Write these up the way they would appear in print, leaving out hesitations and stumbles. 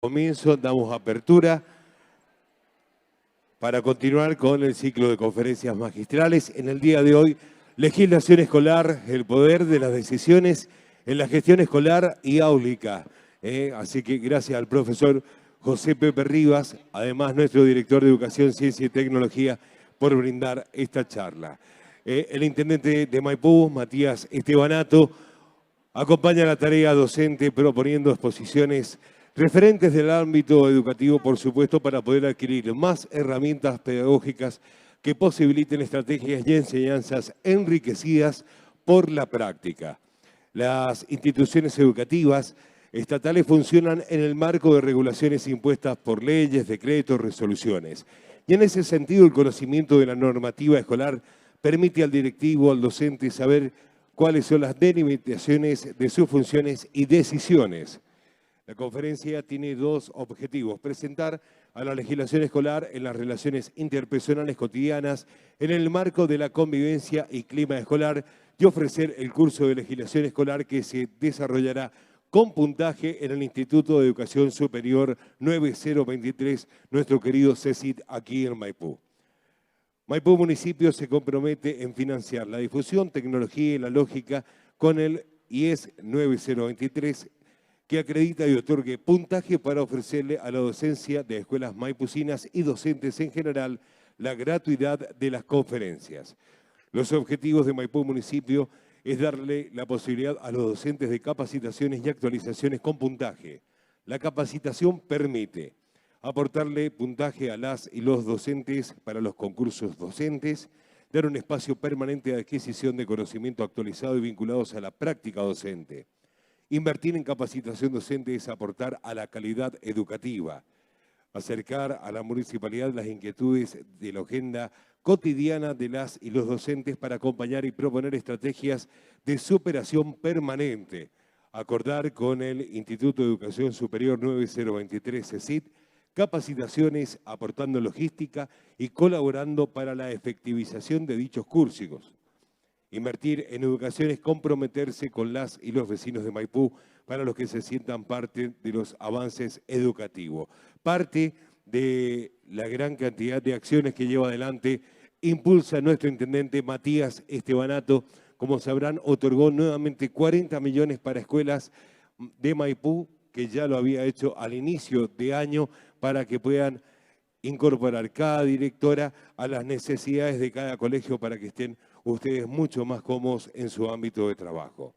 comienzo, damos apertura para continuar con el ciclo de conferencias magistrales. En el día de hoy, legislación escolar, el poder de las decisiones en la gestión escolar y áulica. Así que gracias al profesor José Pepe Rivas, además nuestro director de Educación, Ciencia y Tecnología, por brindar esta charla. El intendente de Maipú, Matías Estebanato, acompaña la tarea docente proponiendo exposiciones referentes del ámbito educativo, por supuesto, para poder adquirir más herramientas pedagógicas que posibiliten estrategias y enseñanzas enriquecidas por la práctica. Las instituciones educativas estatales funcionan en el marco de regulaciones impuestas por leyes, decretos, resoluciones. Y en ese sentido, el conocimiento de la normativa escolar permite al directivo, al docente, saber cuáles son las delimitaciones de sus funciones y decisiones. La conferencia tiene dos objetivos: presentar a la legislación escolar en las relaciones interpersonales cotidianas en el marco de la convivencia y clima escolar y ofrecer el curso de legislación escolar que se desarrollará con puntaje en el Instituto de Educación Superior 9023, nuestro querido CECIT, aquí en Maipú. Maipú Municipio se compromete en financiar la difusión, tecnología y la lógica con el IES 9023, que acredita y otorgue puntaje para ofrecerle a la docencia de escuelas maipucinas y docentes en general la gratuidad de las conferencias. Los objetivos de Maipú Municipio es darle la posibilidad a los docentes de capacitaciones y actualizaciones con puntaje. La capacitación permite aportarle puntaje a las y los docentes para los concursos docentes, dar un espacio permanente de adquisición de conocimiento actualizado y vinculados a la práctica docente. Invertir en capacitación docente es aportar a la calidad educativa, acercar a la municipalidad las inquietudes de la agenda cotidiana de las y los docentes para acompañar y proponer estrategias de superación permanente, acordar con el Instituto de Educación Superior 9023 CECIT capacitaciones aportando logística y colaborando para la efectivización de dichos cursos. Invertir en educación es comprometerse con las y los vecinos de Maipú para los que se sientan parte de los avances educativos. Parte de la gran cantidad de acciones que lleva adelante impulsa nuestro intendente Matías Estebanato. Como sabrán, otorgó nuevamente 40 millones para escuelas de Maipú, que ya lo había hecho al inicio de año, para que puedan incorporar cada directora a las necesidades de cada colegio para que estén ustedes mucho más cómodos en su ámbito de trabajo.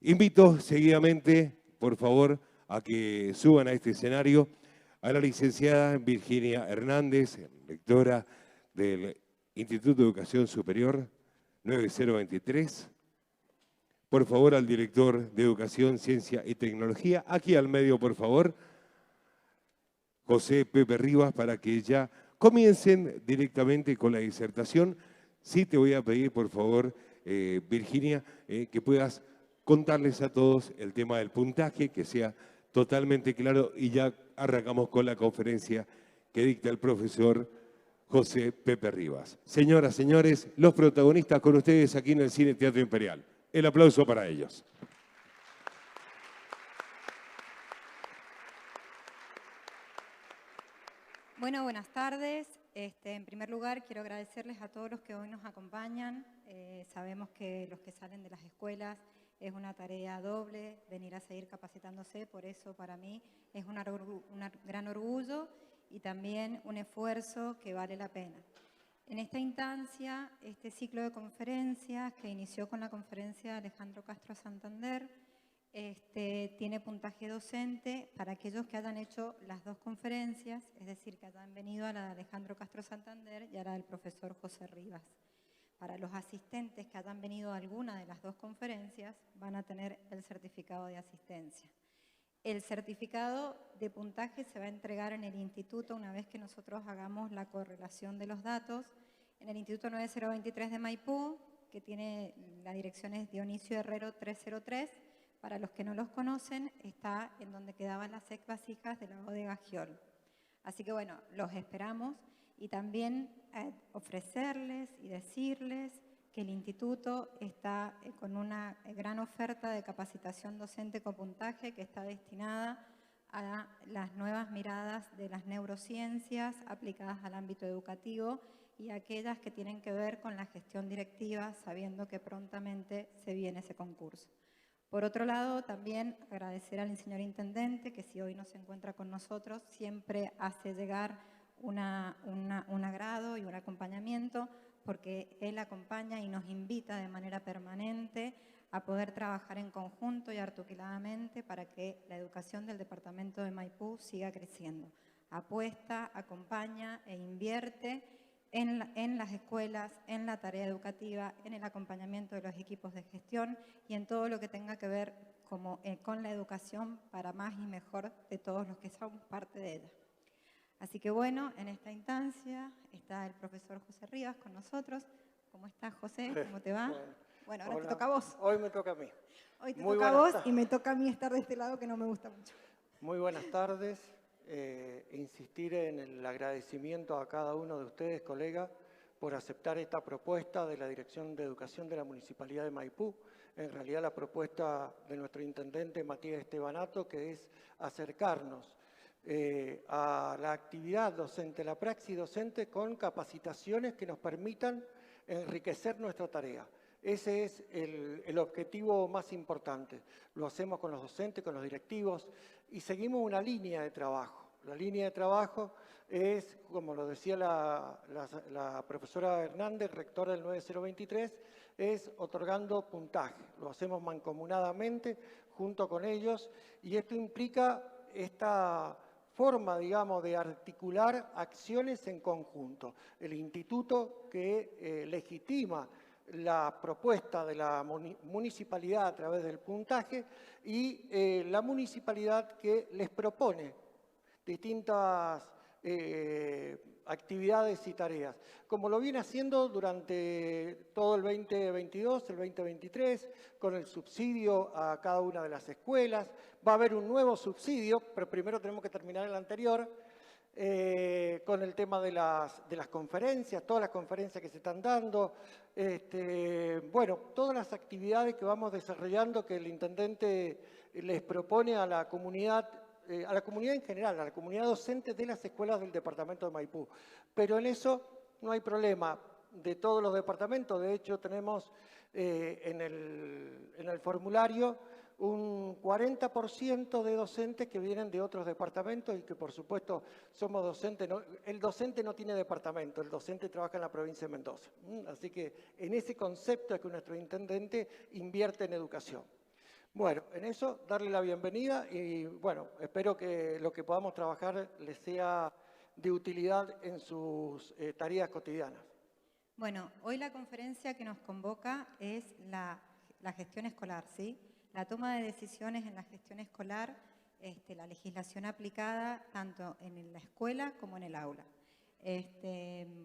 Invito seguidamente, por favor, a que suban a este escenario a la licenciada Virginia Hernández, rectora del Instituto de Educación Superior 9023. Por favor, al director de Educación, Ciencia y Tecnología, aquí al medio, por favor, José Pepe Rivas, para que ya comiencen directamente con la disertación. Sí te voy a pedir, por favor, Virginia, que puedas contarles a todos el tema del puntaje, que sea totalmente claro, y ya arrancamos con la conferencia que dicta el profesor José Pepe Rivas. Señoras, señores, los protagonistas con ustedes aquí en el Cine Teatro Imperial. El aplauso para ellos. Bueno, buenas tardes. En primer lugar, quiero agradecerles a todos los que hoy nos acompañan. Sabemos que los que salen de las escuelas es una tarea doble, venir a seguir capacitándose, por eso para mí es un gran orgullo y también un esfuerzo que vale la pena. En esta instancia, este ciclo de conferencias que inició con la conferencia de Alejandro Castro Santander, tiene puntaje docente para aquellos que hayan hecho las dos conferencias, es decir, que hayan venido a la de Alejandro Castro Santander y a la del profesor José Rivas. Para los asistentes que hayan venido a alguna de las dos conferencias, van a tener el certificado de asistencia. El certificado de puntaje se va a entregar en el instituto una vez que nosotros hagamos la correlación de los datos. En el Instituto 9023 de Maipú, que tiene la dirección es Dionisio Herrero 303, para los que no los conocen, está en donde quedaban las ex vasijas de la bodega Giol. Así que bueno, los esperamos y también ofrecerles y decirles que el instituto está con una gran oferta de capacitación docente con puntaje que está destinada a las nuevas miradas de las neurociencias aplicadas al ámbito educativo y aquellas que tienen que ver con la gestión directiva, sabiendo que prontamente se viene ese concurso. Por otro lado, también agradecer al señor Intendente, que si hoy no se encuentra con nosotros, siempre hace llegar un agrado y un acompañamiento, porque él acompaña y nos invita de manera permanente a poder trabajar en conjunto y articuladamente para que la educación del departamento de Maipú siga creciendo. Apuesta, acompaña e invierte en las escuelas, en la tarea educativa, en el acompañamiento de los equipos de gestión y en todo lo que tenga que ver con la educación para más y mejor de todos los que son parte de ella. Así que bueno, en esta instancia está el profesor José Rivas con nosotros. ¿Cómo estás, José? ¿Cómo te va? Bueno, ahora Hola. te toca a vos. Hoy me toca a mí. Hoy te Muy toca a buenas vos y me toca a mí estar de este lado que no me gusta mucho. Muy buenas tardes. Insistir en el agradecimiento a cada uno de ustedes, colegas, por aceptar esta propuesta de la Dirección de Educación de la Municipalidad de Maipú. En realidad la propuesta de nuestro intendente Matías Estebanato, que es acercarnos a la actividad docente, la praxis docente, con capacitaciones que nos permitan enriquecer nuestra tarea. Ese es el objetivo más importante. Lo hacemos con los docentes, con los directivos y seguimos una línea de trabajo. La línea de trabajo es, como lo decía la profesora Hernández, rectora del 9023, es otorgando puntaje. Lo hacemos mancomunadamente junto con ellos y esto implica esta forma, digamos, de articular acciones en conjunto. El instituto que legitima la propuesta de la municipalidad a través del puntaje y la municipalidad que les propone distintas actividades y tareas, como lo viene haciendo durante todo el 2022, el 2023, con el subsidio a cada una de las escuelas. Va a haber un nuevo subsidio, pero primero tenemos que terminar el anterior, con el tema de las conferencias, todas las conferencias que se están dando, bueno, todas las actividades que vamos desarrollando que el intendente les propone a la comunidad en general, a la comunidad docente de las escuelas del departamento de Maipú. Pero en eso no hay problema de todos los departamentos. De hecho, tenemos en el formulario un 40% de docentes que vienen de otros departamentos y que, por supuesto, somos docentes. El docente no tiene departamento, el docente trabaja en la provincia de Mendoza. Así que en ese concepto es que nuestro intendente invierte en educación. Bueno, en eso, darle la bienvenida y, bueno, espero que lo que podamos trabajar les sea de utilidad en sus tareas cotidianas. Bueno, hoy la conferencia que nos convoca es la gestión escolar, ¿sí? La toma de decisiones en la gestión escolar, la legislación aplicada tanto en la escuela como en el aula.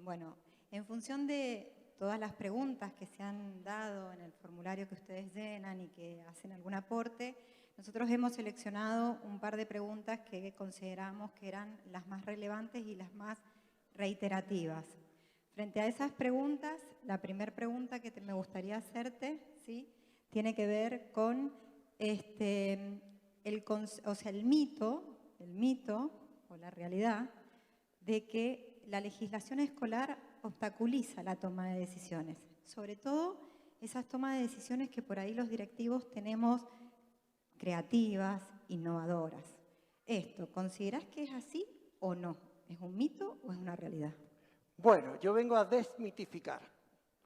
Bueno, en función de todas las preguntas que se han dado en el formulario que ustedes llenan y que hacen algún aporte, nosotros hemos seleccionado un par de preguntas que consideramos que eran las más relevantes y las más reiterativas. Frente a esas preguntas, la primera pregunta que me gustaría hacerte, ¿sí?, tiene que ver con el mito o la realidad de que la legislación escolar obstaculiza la toma de decisiones. Sobre todo esas tomas de decisiones que por ahí los directivos tenemos creativas, innovadoras. ¿Considerás que es así o no? ¿Es un mito o es una realidad? Bueno, yo vengo a desmitificar.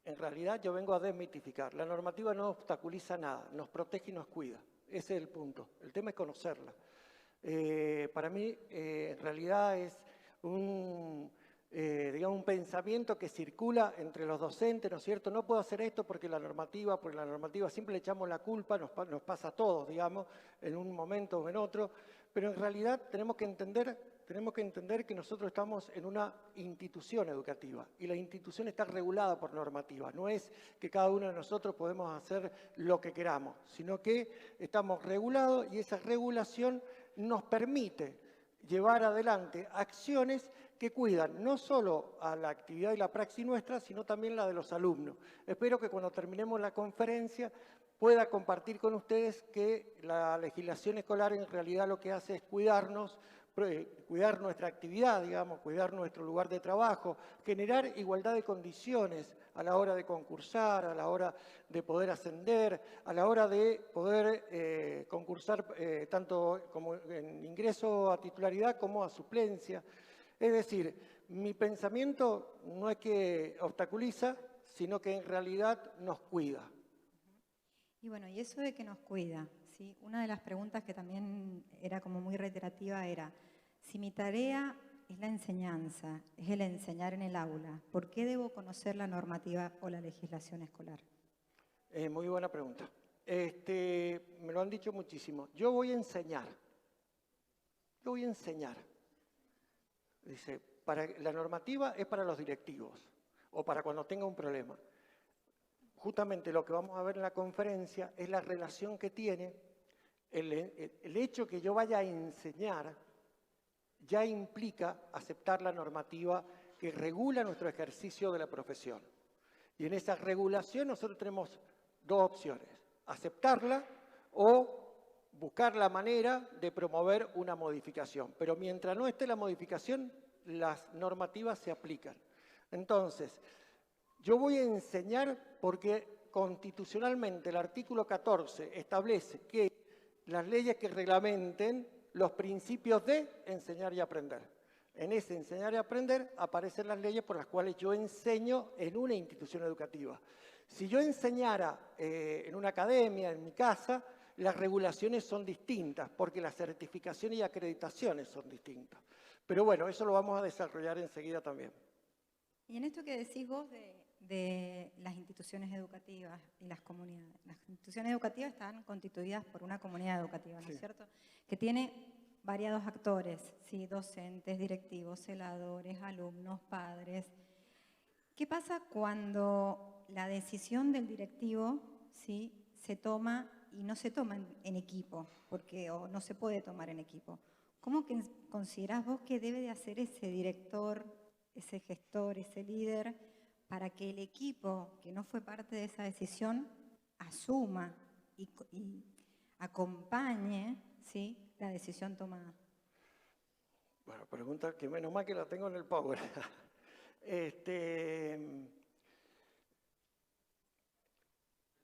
En realidad yo vengo a desmitificar. La normativa no obstaculiza nada, nos protege y nos cuida. Ese es el punto. El tema es conocerla. Para mí, en realidad es digamos, un pensamiento que circula entre los docentes, ¿no es cierto? No puedo hacer esto porque la normativa siempre le echamos la culpa, nos pasa a todos, digamos, en un momento o en otro, pero en realidad tenemos que entender que nosotros estamos en una institución educativa y la institución está regulada por normativa. No es que cada uno de nosotros podemos hacer lo que queramos, sino que estamos regulados y esa regulación nos permite llevar adelante acciones que cuidan no solo a la actividad y la praxis nuestra, sino también la de los alumnos. Espero que cuando terminemos la conferencia pueda compartir con ustedes que la legislación escolar en realidad lo que hace es cuidarnos, cuidar nuestra actividad, digamos, cuidar nuestro lugar de trabajo, generar igualdad de condiciones a la hora de concursar, a la hora de poder ascender, a la hora de poder concursar tanto como en ingreso a titularidad como a suplencia. Es decir, mi pensamiento no es que obstaculiza, sino que en realidad nos cuida. Y bueno, y eso de que nos cuida, ¿sí? Una de las preguntas que también era como muy reiterativa era, si mi tarea es la enseñanza, es el enseñar en el aula, ¿por qué debo conocer la normativa o la legislación escolar? Muy buena pregunta. Me lo han dicho muchísimo. Yo voy a enseñar. Yo voy a enseñar. Dice, la normativa es para los directivos o para cuando tenga un problema. Justamente lo que vamos a ver en la conferencia es la relación que tiene el hecho que yo vaya a enseñar ya implica aceptar la normativa que regula nuestro ejercicio de la profesión. Y en esa regulación nosotros tenemos dos opciones, aceptarla o buscar la manera de promover una modificación. Pero mientras no esté la modificación, las normativas se aplican. Entonces, yo voy a enseñar porque constitucionalmente el artículo 14 establece que las leyes que reglamenten los principios de enseñar y aprender. En ese enseñar y aprender aparecen las leyes por las cuales yo enseño en una institución educativa. Si yo enseñara en una academia, en mi casa, las regulaciones son distintas, porque las certificaciones y acreditaciones son distintas. Pero bueno, eso lo vamos a desarrollar enseguida también. Y en esto que decís vos de las instituciones educativas y las comunidades. Las instituciones educativas están constituidas por una comunidad educativa, ¿no es cierto? Que tiene variados actores, ¿sí? Docentes, directivos, celadores, alumnos, padres. ¿Qué pasa cuando la decisión del directivo, ¿sí? se toma y no se toma en equipo, o no se puede tomar en equipo? ¿Cómo considerás vos que debe de hacer ese director, ese gestor, ese líder, para que el equipo que no fue parte de esa decisión asuma y acompañe, ¿sí? la decisión tomada? Bueno, pregunta que menos mal que la tengo en el Power.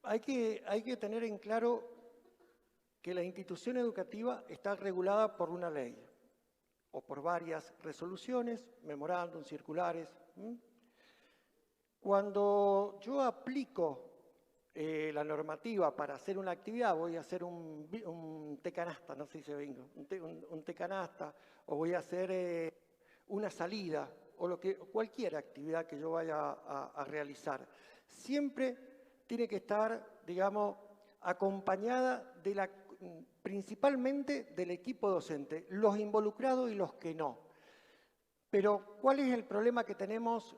Hay que tener en claro que la institución educativa está regulada por una ley o por varias resoluciones, memorándum, circulares. Cuando yo aplico la normativa para hacer una actividad, voy a hacer un tecanasta, no sé si se venga, un tecanasta, o voy a hacer una salida, o cualquier actividad que yo vaya a realizar, siempre tiene que estar, digamos, acompañada principalmente del equipo docente, los involucrados y los que no. Pero, ¿cuál es el problema que tenemos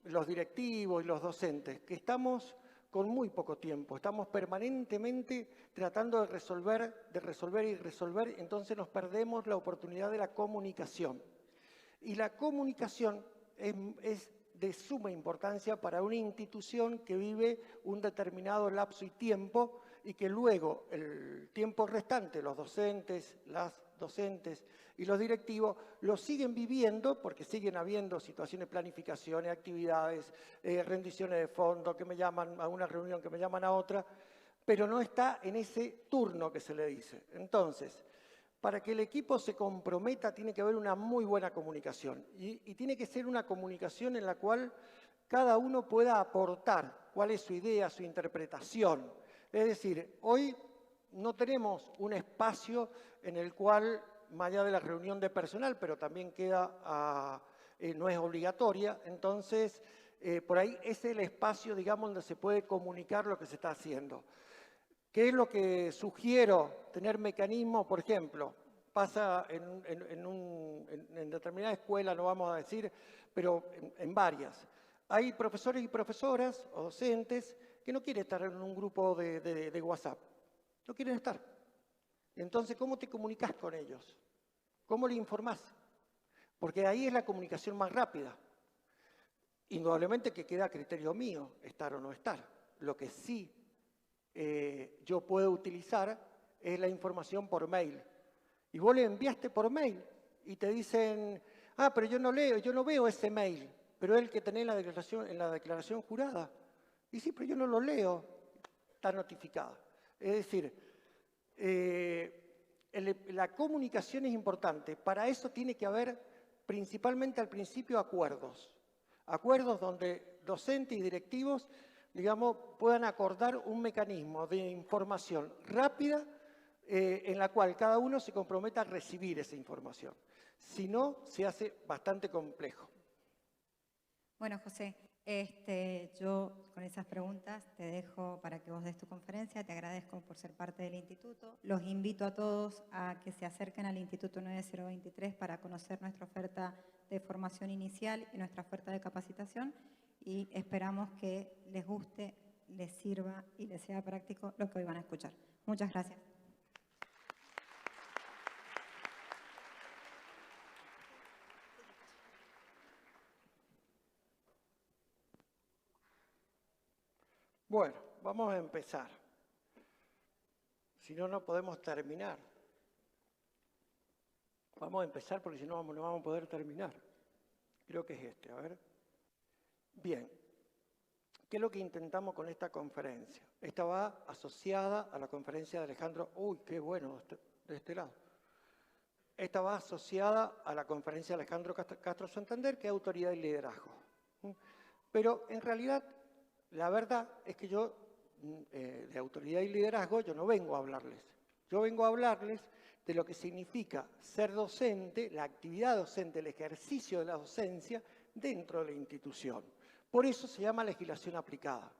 los directivos y los docentes? Que estamos con muy poco tiempo, estamos permanentemente tratando de resolver, entonces nos perdemos la oportunidad de la comunicación. Y la comunicación es de suma importancia para una institución que vive un determinado lapso y tiempo y que luego el tiempo restante, los docentes, las docentes y los directivos lo siguen viviendo porque siguen habiendo situaciones, planificaciones, actividades, rendiciones de fondos, que me llaman a una reunión, que me llaman a otra, pero no está en ese turno que se le dice. Entonces, para que el equipo se comprometa tiene que haber una muy buena comunicación y tiene que ser una comunicación en la cual cada uno pueda aportar cuál es su idea, su interpretación. Es decir, hoy no tenemos un espacio en el cual, más allá de la reunión de personal, pero también no es obligatoria, entonces por ahí es el espacio, digamos, donde se puede comunicar lo que se está haciendo. ¿Qué es lo que sugiero? Tener mecanismos, por ejemplo, pasa en determinada escuela, no vamos a decir, pero en varias. Hay profesores y profesoras o docentes que no quieren estar en un grupo de WhatsApp, no quieren estar. Entonces, ¿cómo te comunicas con ellos? ¿Cómo le informás? Porque ahí es la comunicación más rápida. Indudablemente que queda a criterio mío estar o no estar. Lo que sí yo puedo utilizar es la información por mail. Y vos le enviaste por mail y te dicen, ah, pero yo no leo, yo no veo ese mail, pero es el que tenés en la declaración jurada. Y sí, pero yo no lo leo, está notificada. Es decir, la comunicación es importante. Para eso tiene que haber, principalmente al principio, acuerdos. Acuerdos donde docentes y directivos, digamos, puedan acordar un mecanismo de información rápida en la cual cada uno se comprometa a recibir esa información. Si no, se hace bastante complejo. Bueno, José, yo con esas preguntas te dejo para que vos des tu conferencia. Te agradezco por ser parte del instituto. Los invito a todos a que se acerquen al Instituto 9023 para conocer nuestra oferta de formación inicial y nuestra oferta de capacitación. Y esperamos que les guste, les sirva y les sea práctico lo que hoy van a escuchar. Muchas gracias. Bueno, vamos a empezar. Si no, no podemos terminar. Vamos a empezar porque si no, no vamos a poder terminar. Creo que es este, a ver. Bien. ¿Qué es lo que intentamos con esta conferencia? Esta va asociada a la conferencia de Alejandro. Uy, qué bueno, de este lado. Esta va asociada a la conferencia de Alejandro Castro Santander, que es autoridad y liderazgo. Pero en realidad, la verdad es que yo, de autoridad y liderazgo, yo no vengo a hablarles. Yo vengo a hablarles de lo que significa ser docente, la actividad docente, el ejercicio de la docencia dentro de la institución. Por eso se llama legislación aplicada.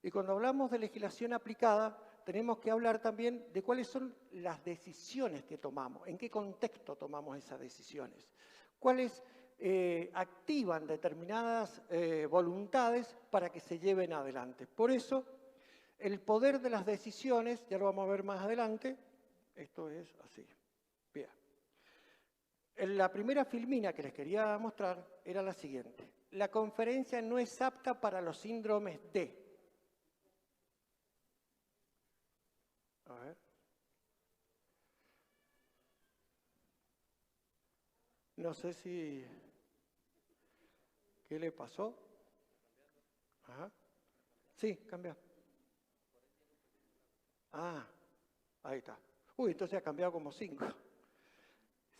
Y cuando hablamos de legislación aplicada, tenemos que hablar también de cuáles son las decisiones que tomamos, en qué contexto tomamos esas decisiones, cuáles activan determinadas voluntades para que se lleven adelante. Por eso, el poder de las decisiones, ya lo vamos a ver más adelante, esto es así. Bien. La primera filmina que les quería mostrar era la siguiente. La conferencia no es apta para los síndromes de. A ver. No sé si... ¿Qué le pasó? Ajá. Sí, cambia. Ah, ahí está. Uy, entonces ha cambiado como 5.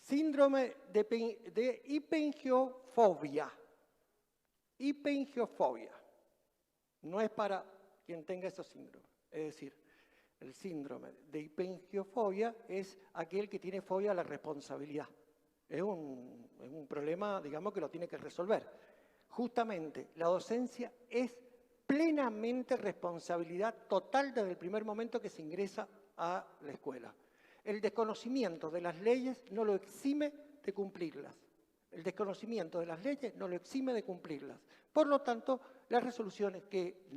Síndrome de hipengiofobia. Hipengiofobia. No es para quien tenga esos síndromes. Es decir, el síndrome de hipengiofobia es aquel que tiene fobia a la responsabilidad. Es un problema, digamos, que lo tiene que resolver. Justamente, la docencia es plenamente responsabilidad total desde el primer momento que se ingresa a la escuela. El desconocimiento de las leyes no lo exime de cumplirlas. El desconocimiento de las leyes no lo exime de cumplirlas. Por lo tanto, las resoluciones que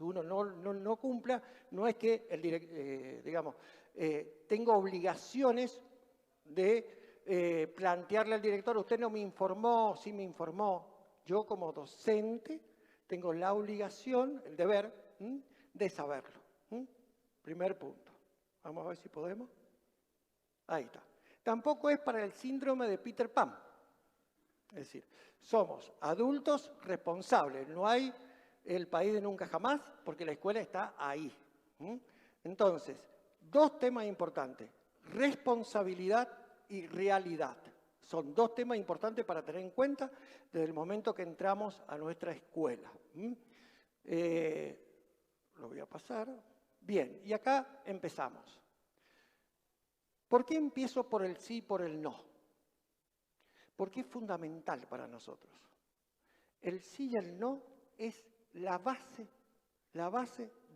uno no cumpla, no es que, tenga obligaciones de plantearle al director, usted no me informó, sí me informó. Yo como docente tengo la obligación, el deber, de saberlo. Primer punto. Vamos a ver si podemos. Ahí está. Tampoco es para el síndrome de Peter Pan. Es decir, somos adultos responsables. No hay el país de nunca jamás porque la escuela está ahí. Entonces, dos temas importantes. Responsabilidad y realidad. Son dos temas importantes para tener en cuenta desde el momento que entramos a nuestra escuela. Lo voy a pasar. Bien, y acá empezamos. ¿Por qué empiezo por el sí y por el no? Porque es fundamental para nosotros. El sí y el no es la base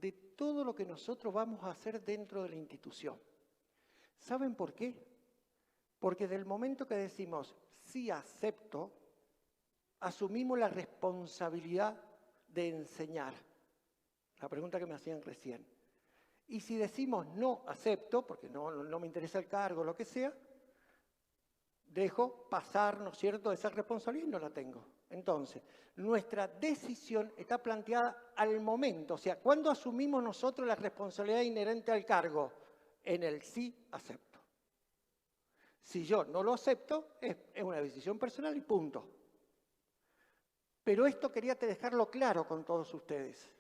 de todo lo que nosotros vamos a hacer dentro de la institución. ¿Saben por qué? Porque del momento que decimos sí acepto, asumimos la responsabilidad de enseñar. La pregunta que me hacían recién. Y si decimos no acepto, porque no me interesa el cargo, lo que sea, dejo pasar, ¿no es cierto?, esa responsabilidad y no la tengo. Entonces, nuestra decisión está planteada al momento. O sea, ¿cuándo asumimos nosotros la responsabilidad inherente al cargo? En el sí acepto. Si yo no lo acepto, es una decisión personal y punto. Pero esto quería dejarlo claro con todos ustedes.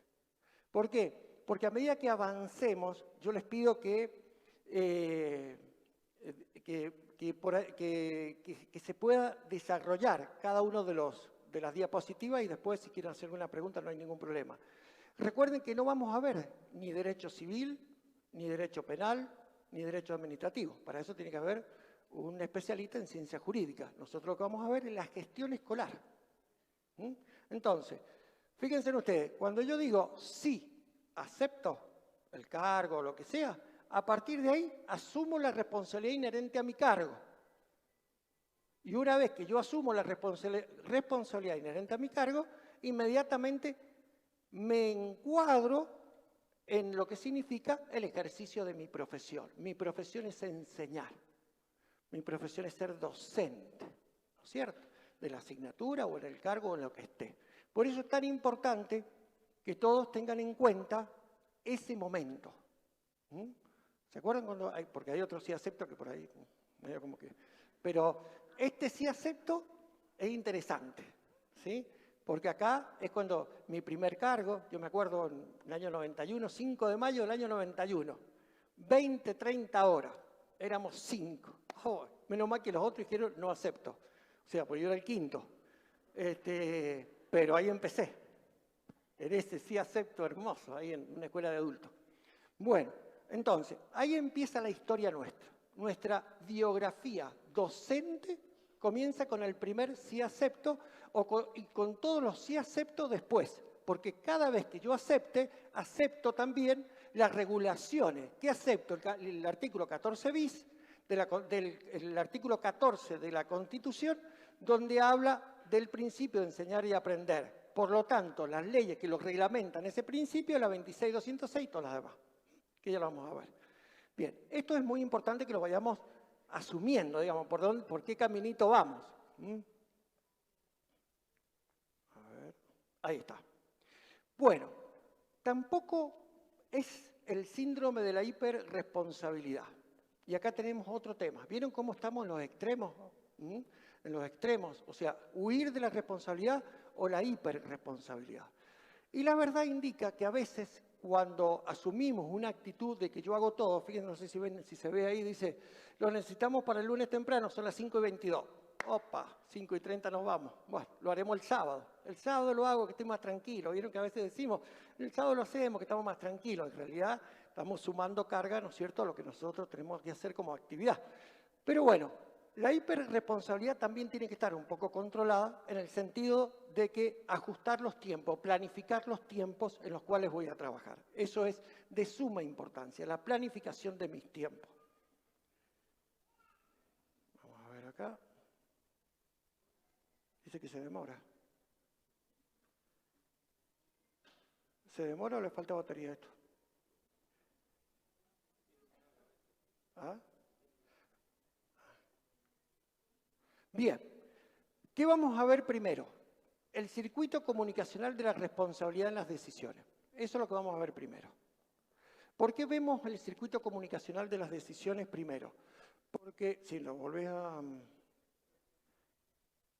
¿Por qué? Porque a medida que avancemos, yo les pido que se pueda desarrollar cada uno de las diapositivas y después, si quieren hacer alguna pregunta, no hay ningún problema. Recuerden que no vamos a ver ni derecho civil, ni derecho penal, ni derecho administrativo. Para eso tiene que haber un especialista en ciencia jurídica. Nosotros lo que vamos a ver es la gestión escolar. Entonces, fíjense ustedes, cuando yo digo sí, acepto el cargo o lo que sea, a partir de ahí asumo la responsabilidad inherente a mi cargo. Y una vez que yo asumo la responsabilidad inherente a mi cargo, inmediatamente me encuadro en lo que significa el ejercicio de mi profesión. Mi profesión es enseñar. Mi profesión es ser docente, ¿no es cierto? De la asignatura o en el cargo o en lo que esté. Por eso es tan importante que todos tengan en cuenta ese momento. ¿Se acuerdan cuando hay? Porque hay otros sí acepto que por ahí, medio como que... Pero este sí acepto es interesante, ¿sí? Porque acá es cuando mi primer cargo, yo me acuerdo en el año 91, 5 de mayo del año 91, 20, 30 horas, éramos 5. Oh, menos mal que los otros dijeron no acepto. O sea, porque yo era el quinto. Pero ahí empecé. En ese sí acepto hermoso, ahí en una escuela de adultos. Bueno, entonces, ahí empieza la historia nuestra. Nuestra biografía docente comienza con el primer sí acepto y con todos los sí acepto después. Porque cada vez que yo acepte, acepto también las regulaciones. ¿Qué acepto? El artículo 14 bis, el artículo 14 de la Constitución, donde habla del principio de enseñar y aprender. Por lo tanto, las leyes que lo reglamentan ese principio, la 26.206 y todas las demás, que ya lo vamos a ver. Bien, esto es muy importante que lo vayamos asumiendo, digamos, por qué caminito vamos. A ver, ahí está. Bueno, tampoco es el síndrome de la hiperresponsabilidad. Y acá tenemos otro tema. ¿Vieron cómo estamos en los extremos? En los extremos, o sea, huir de la responsabilidad o la hiperresponsabilidad. Y la verdad indica que a veces cuando asumimos una actitud de que yo hago todo, fíjense, no sé si se ve ahí, dice, lo necesitamos para el lunes temprano, son las 5:22. Opa, 5:30 nos vamos. Bueno, lo haremos el sábado. El sábado lo hago que estoy más tranquilo. Vieron que a veces decimos, el sábado lo hacemos que estamos más tranquilos. En realidad estamos sumando carga, ¿no es cierto?, a lo que nosotros tenemos que hacer como actividad. Pero bueno, la hiperresponsabilidad también tiene que estar un poco controlada en el sentido de que ajustar los tiempos, planificar los tiempos en los cuales voy a trabajar. Eso es de suma importancia, la planificación de mis tiempos. Vamos a ver acá. Dice que se demora. ¿Se demora o le falta batería a esto? ¿Ah? Bien, ¿qué vamos a ver primero? El circuito comunicacional de la responsabilidad en las decisiones. Eso es lo que vamos a ver primero. ¿Por qué vemos el circuito comunicacional de las decisiones primero? Porque, si lo volvés a...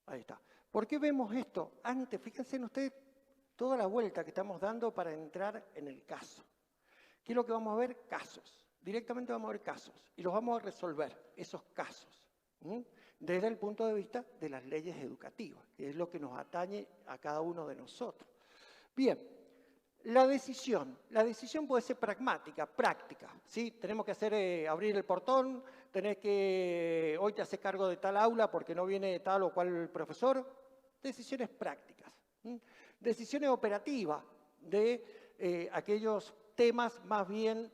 Ahí está. ¿Por qué vemos esto? Antes, fíjense en ustedes toda la vuelta que estamos dando para entrar en el caso. ¿Qué es lo que vamos a ver? Casos. Directamente vamos a ver casos y los vamos a resolver, esos casos, desde el punto de vista de las leyes educativas, que es lo que nos atañe a cada uno de nosotros. Bien, la decisión puede ser pragmática, práctica, ¿sí? Tenemos que hacer, abrir el portón, tenés que, hoy te haces cargo de tal aula porque no viene tal o cual profesor. Decisiones prácticas. Decisiones operativas de aquellos temas más bien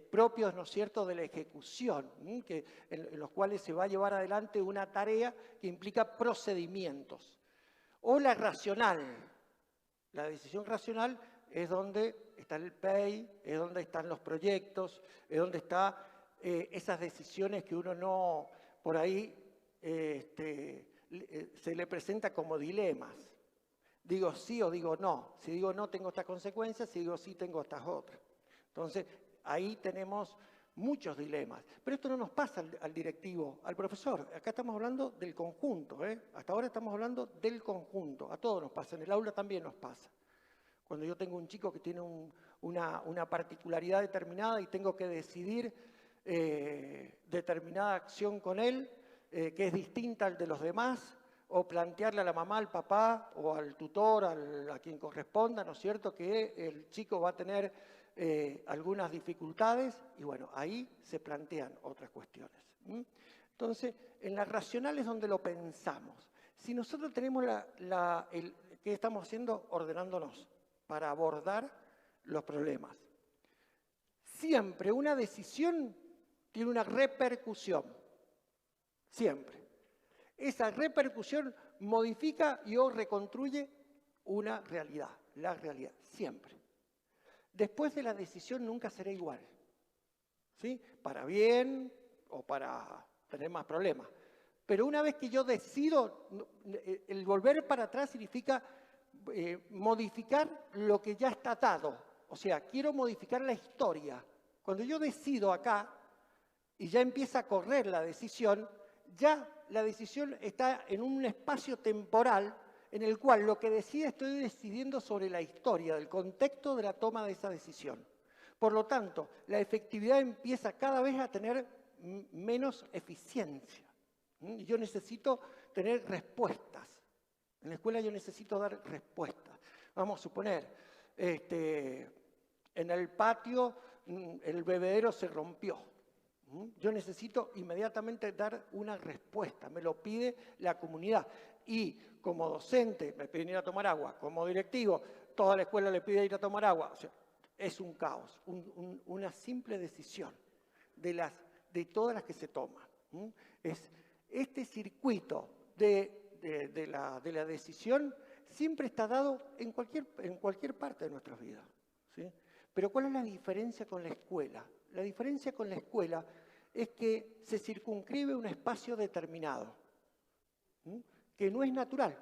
propios, ¿no es cierto?, de la ejecución, en los cuales se va a llevar adelante una tarea que implica procedimientos. O la racional. La decisión racional es donde está el PEI, es donde están los proyectos, es donde están esas decisiones que uno no, por ahí, se le presenta como dilemas. Digo sí o digo no. Si digo no, tengo estas consecuencias. Si digo sí, tengo estas otras. Entonces, ahí tenemos muchos dilemas. Pero esto no nos pasa al directivo, al profesor. Acá estamos hablando del conjunto, ¿eh? Hasta ahora estamos hablando del conjunto. A todos nos pasa. En el aula también nos pasa. Cuando yo tengo un chico que tiene una particularidad determinada y tengo que decidir determinada acción con él, que es distinta al de los demás, o plantearle a la mamá, al papá, o al tutor, a quien corresponda, ¿no es cierto?, que el chico va a tener algunas dificultades, y bueno, ahí se plantean otras cuestiones. Entonces, en la racional es donde lo pensamos. Si nosotros tenemos ¿qué estamos haciendo? Ordenándonos para abordar los problemas. Siempre una decisión tiene una repercusión. Siempre. Esa repercusión modifica y o reconstruye una realidad, la realidad, siempre. Después de la decisión nunca será igual, ¿sí? Para bien o para tener más problemas. Pero una vez que yo decido, el volver para atrás significa modificar lo que ya está dado. O sea, quiero modificar la historia. Cuando yo decido acá y ya empieza a correr la decisión, ya la decisión está en un espacio temporal en el cual lo que decida estoy decidiendo sobre la historia, del contexto de la toma de esa decisión. Por lo tanto, la efectividad empieza cada vez a tener menos eficiencia. Y yo necesito tener respuestas. En la escuela yo necesito dar respuestas. Vamos a suponer, en el patio el bebedero se rompió. Yo necesito inmediatamente dar una respuesta, me lo pide la comunidad. Y como docente me piden ir a tomar agua, como directivo toda la escuela le pide ir a tomar agua. O sea, es un caos, una simple decisión de todas las que se toman. Este circuito de la decisión siempre está dado en cualquier parte de nuestras vidas, ¿sí? Pero ¿cuál es la diferencia con la escuela? La diferencia con la escuela es que se circunscribe un espacio determinado, que no es natural,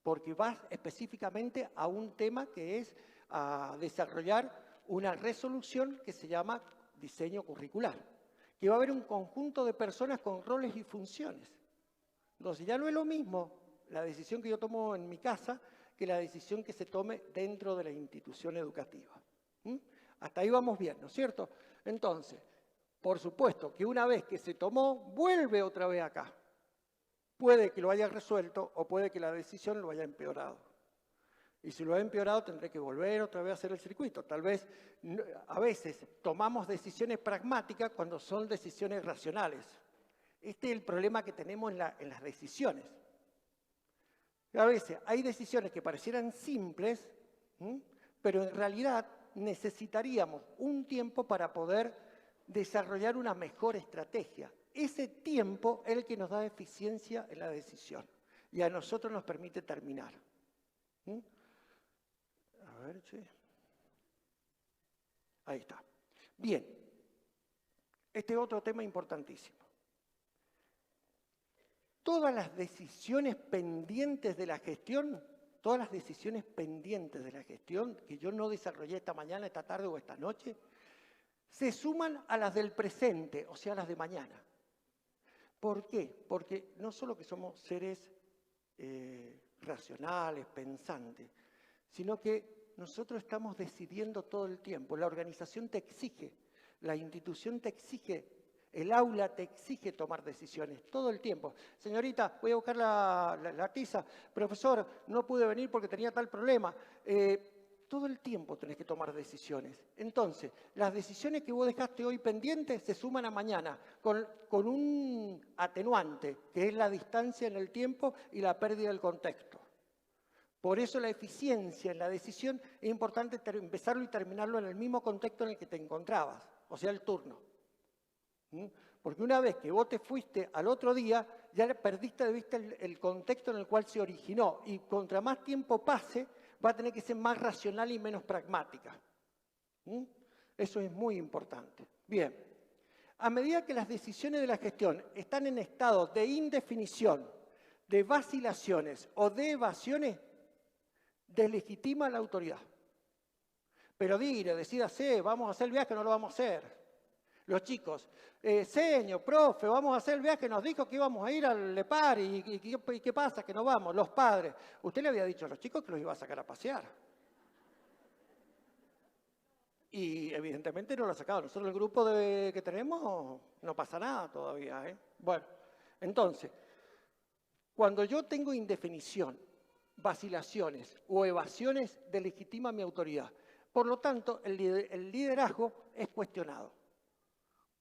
porque vas específicamente a un tema que es a desarrollar una resolución que se llama diseño curricular, que va a haber un conjunto de personas con roles y funciones. Entonces ya no es lo mismo la decisión que yo tomo en mi casa que la decisión que se tome dentro de la institución educativa. Hasta ahí vamos bien, ¿no es cierto? Entonces, por supuesto que una vez que se tomó, vuelve otra vez acá. Puede que lo haya resuelto o puede que la decisión lo haya empeorado. Y si lo ha empeorado, tendré que volver otra vez a hacer el circuito. Tal vez, a veces, tomamos decisiones pragmáticas cuando son decisiones racionales. Este es el problema que tenemos en las decisiones. A veces hay decisiones que parecieran simples, pero en realidad necesitaríamos un tiempo para poder desarrollar una mejor estrategia. Ese tiempo es el que nos da eficiencia en la decisión y a nosotros nos permite terminar. A ver, sí. Ahí está. Bien. Este es otro tema importantísimo. Todas las decisiones pendientes de la gestión, que yo no desarrollé esta mañana, esta tarde o esta noche, se suman a las del presente, o sea, a las de mañana. ¿Por qué? Porque no solo que somos seres racionales, pensantes, sino que nosotros estamos decidiendo todo el tiempo. La organización te exige, la institución te exige, el aula te exige tomar decisiones todo el tiempo. Señorita, voy a buscar la tiza. Profesor, no pude venir porque tenía tal problema. Todo el tiempo tenés que tomar decisiones. Entonces, las decisiones que vos dejaste hoy pendientes se suman a mañana con un atenuante, que es la distancia en el tiempo y la pérdida del contexto. Por eso la eficiencia en la decisión es importante empezarlo y terminarlo en el mismo contexto en el que te encontrabas, o sea, el turno. Porque una vez que vos te fuiste al otro día, ya perdiste de vista el contexto en el cual se originó. Y contra más tiempo pase, va a tener que ser más racional y menos pragmática. Eso es muy importante. Bien, a medida que las decisiones de la gestión están en estado de indefinición, de vacilaciones o de evasiones deslegitima la autoridad. Pero decídase, vamos a hacer el viaje, no lo vamos a hacer. Los chicos, señor, profe, vamos a hacer el viaje, nos dijo que íbamos a ir al Lepar y ¿qué pasa? Que no vamos. Los padres, usted le había dicho a los chicos que los iba a sacar a pasear. Y evidentemente no lo ha sacado. Nosotros el grupo que tenemos no pasa nada todavía, ¿eh? Bueno, entonces, cuando yo tengo indefinición, vacilaciones o evasiones, delegitima mi autoridad. Por lo tanto, el liderazgo es cuestionado.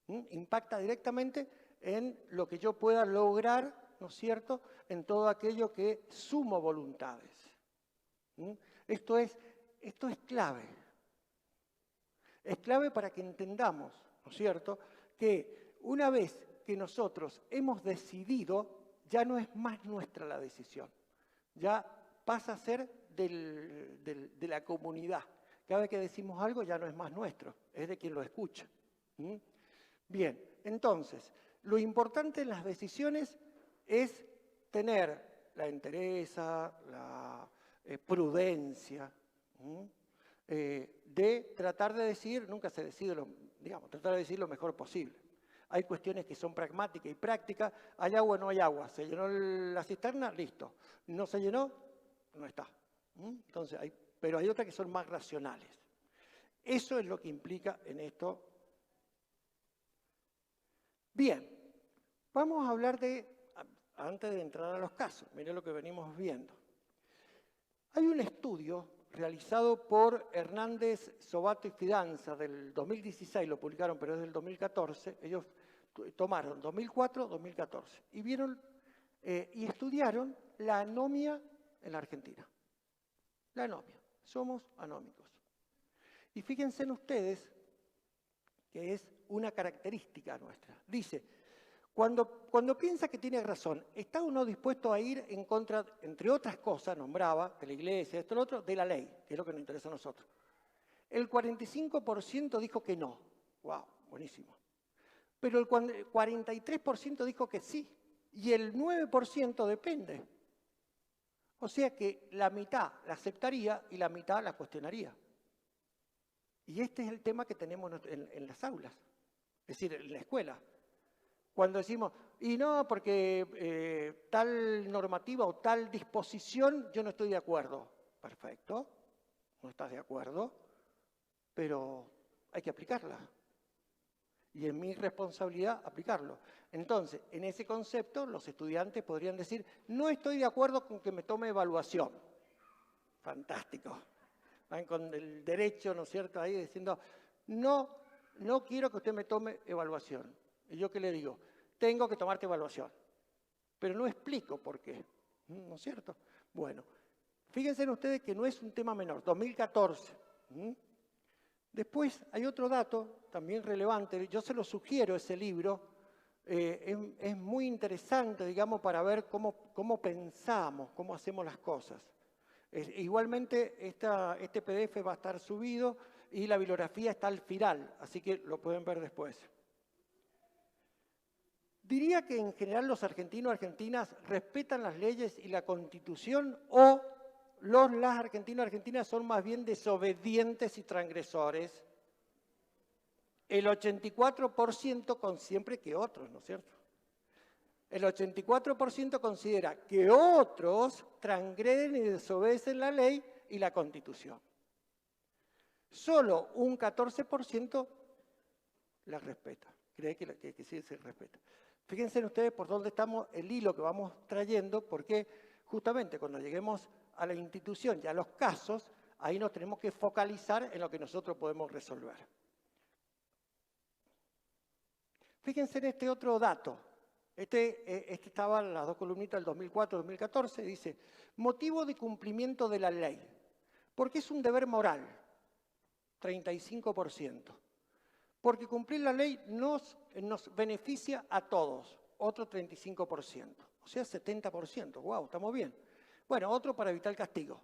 Impacta directamente en lo que yo pueda lograr, ¿no es cierto?, en todo aquello que sumo voluntades. Esto es clave. Es clave para que entendamos, ¿no es cierto?, que una vez que nosotros hemos decidido, ya no es más nuestra la decisión. Ya pasa a ser de la comunidad. Cada vez que decimos algo ya no es más nuestro, es de quien lo escucha. Bien, entonces, lo importante en las decisiones es tener la entereza, la prudencia, de tratar de decir, nunca se decide, tratar de decir lo mejor posible. Hay cuestiones que son pragmáticas y prácticas, hay agua o no hay agua, se llenó la cisterna, listo. No se llenó, no está. Entonces, pero hay otras que son más racionales. Eso es lo que implica en esto. Bien, vamos a hablar antes de entrar a los casos, miren lo que venimos viendo. Hay un estudio realizado por Hernández, Sobato y Fidanza del 2016, lo publicaron, pero es del 2014, ellos tomaron 2004, 2014, y vieron y estudiaron la anomia en la Argentina. La anomia, somos anómicos. Y fíjense en ustedes que es una característica nuestra. Dice, cuando piensa que tiene razón, ¿está uno dispuesto a ir en contra, entre otras cosas, nombraba, de la iglesia, esto, lo otro, de la ley, que es lo que nos interesa a nosotros? El 45% dijo que no. ¡Wow! Buenísimo. Pero el 43% dijo que sí. Y el 9% depende. O sea que la mitad la aceptaría y la mitad la cuestionaría. Y este es el tema que tenemos en las aulas, es decir, en la escuela. Cuando decimos, y no, porque tal normativa o tal disposición yo no estoy de acuerdo. Perfecto, no estás de acuerdo, pero hay que aplicarla. Y es mi responsabilidad aplicarlo. Entonces, en ese concepto, los estudiantes podrían decir, no estoy de acuerdo con que me tome evaluación. Fantástico. Van con el derecho, ¿no es cierto?, ahí diciendo, no quiero que usted me tome evaluación. Y yo, ¿qué le digo? Tengo que tomarte evaluación. Pero no explico por qué, ¿no es cierto? Bueno, fíjense ustedes que no es un tema menor, 2014. Después hay otro dato también relevante, yo se lo sugiero ese libro, es muy interesante, digamos, para ver cómo pensamos, cómo hacemos las cosas. Igualmente, este PDF va a estar subido y la bibliografía está al final, así que lo pueden ver después. Diría que en general los argentinos y argentinas respetan las leyes y la Constitución o las argentinos y argentinas son más bien desobedientes y transgresores. El 84% con siempre que otros, ¿no es cierto? El 84% considera que otros transgreden y desobedecen la ley y la Constitución. Solo un 14% la respeta, cree que sí se respeta. Fíjense ustedes por dónde estamos, el hilo que vamos trayendo, porque justamente cuando lleguemos a la institución y a los casos, ahí nos tenemos que focalizar en lo que nosotros podemos resolver. Fíjense en este otro dato. Este estaba en las dos columnitas del 2004-2014, dice, motivo de cumplimiento de la ley, porque es un deber moral, 35%. Porque cumplir la ley nos beneficia a todos, otro 35%, o sea, 70%, wow, estamos bien. Bueno, otro para evitar el castigo,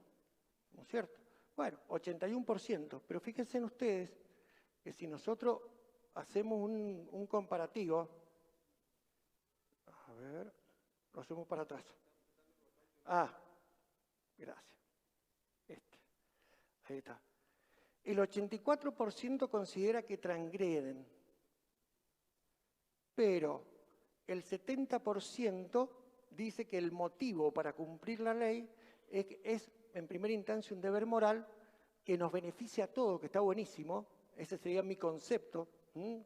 ¿no es cierto? Bueno, 81%, pero fíjense en ustedes que si nosotros hacemos un comparativo, a ver, lo hacemos para atrás. Ah, gracias. Ahí está. El 84% considera que transgreden, pero el 70% dice que el motivo para cumplir la ley es en primera instancia un deber moral que nos beneficia a todos, que está buenísimo. Ese sería mi concepto,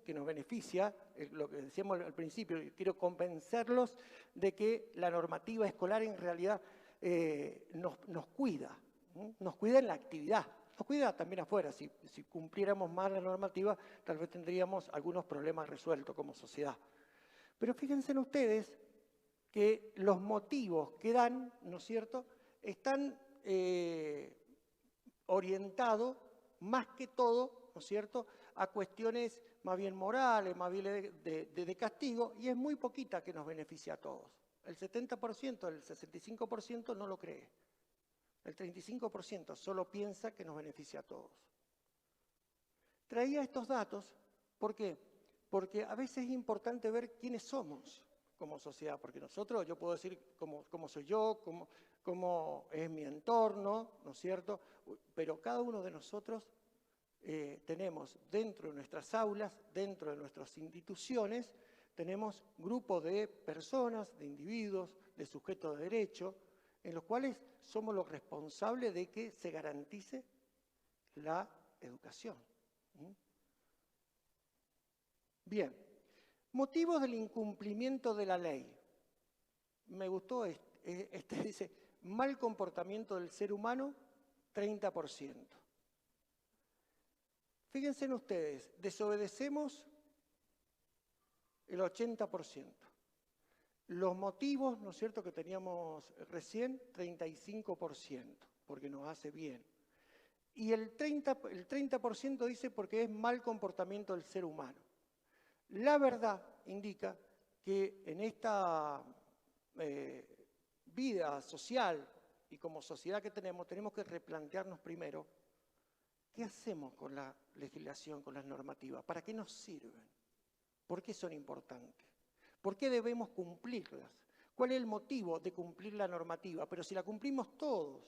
que nos beneficia, lo que decíamos al principio. Quiero convencerlos de que la normativa escolar en realidad nos cuida, nos cuida en la actividad, nos cuida también afuera. Si cumpliéramos más la normativa, tal vez tendríamos algunos problemas resueltos como sociedad. Pero fíjense en ustedes que los motivos que dan, ¿no es cierto?, están orientados más que todo, ¿no es cierto?, a cuestiones más bien morales, más bien de castigo, y es muy poquita que nos beneficia a todos. El 70%, el 65% no lo cree. El 35% solo piensa que nos beneficia a todos. Traía estos datos, ¿por qué? Porque a veces es importante ver quiénes somos como sociedad, porque nosotros, yo puedo decir cómo soy yo, cómo es mi entorno, ¿no es cierto? Pero cada uno de nosotros tenemos dentro de nuestras aulas, dentro de nuestras instituciones, tenemos grupos de personas, de individuos, de sujetos de derecho, en los cuales somos los responsables de que se garantice la educación. Bien, motivos del incumplimiento de la ley. Me gustó dice, mal comportamiento del ser humano, 30%. Fíjense en ustedes, desobedecemos el 80%. Los motivos, ¿no es cierto?, que teníamos recién, 35%, porque nos hace bien. Y el 30% dice porque es mal comportamiento del ser humano. La verdad indica que en esta vida social y como sociedad que tenemos que replantearnos primero qué hacemos con la legislación, con las normativas, para qué nos sirven, por qué son importantes, por qué debemos cumplirlas, cuál es el motivo de cumplir la normativa, pero si la cumplimos todos,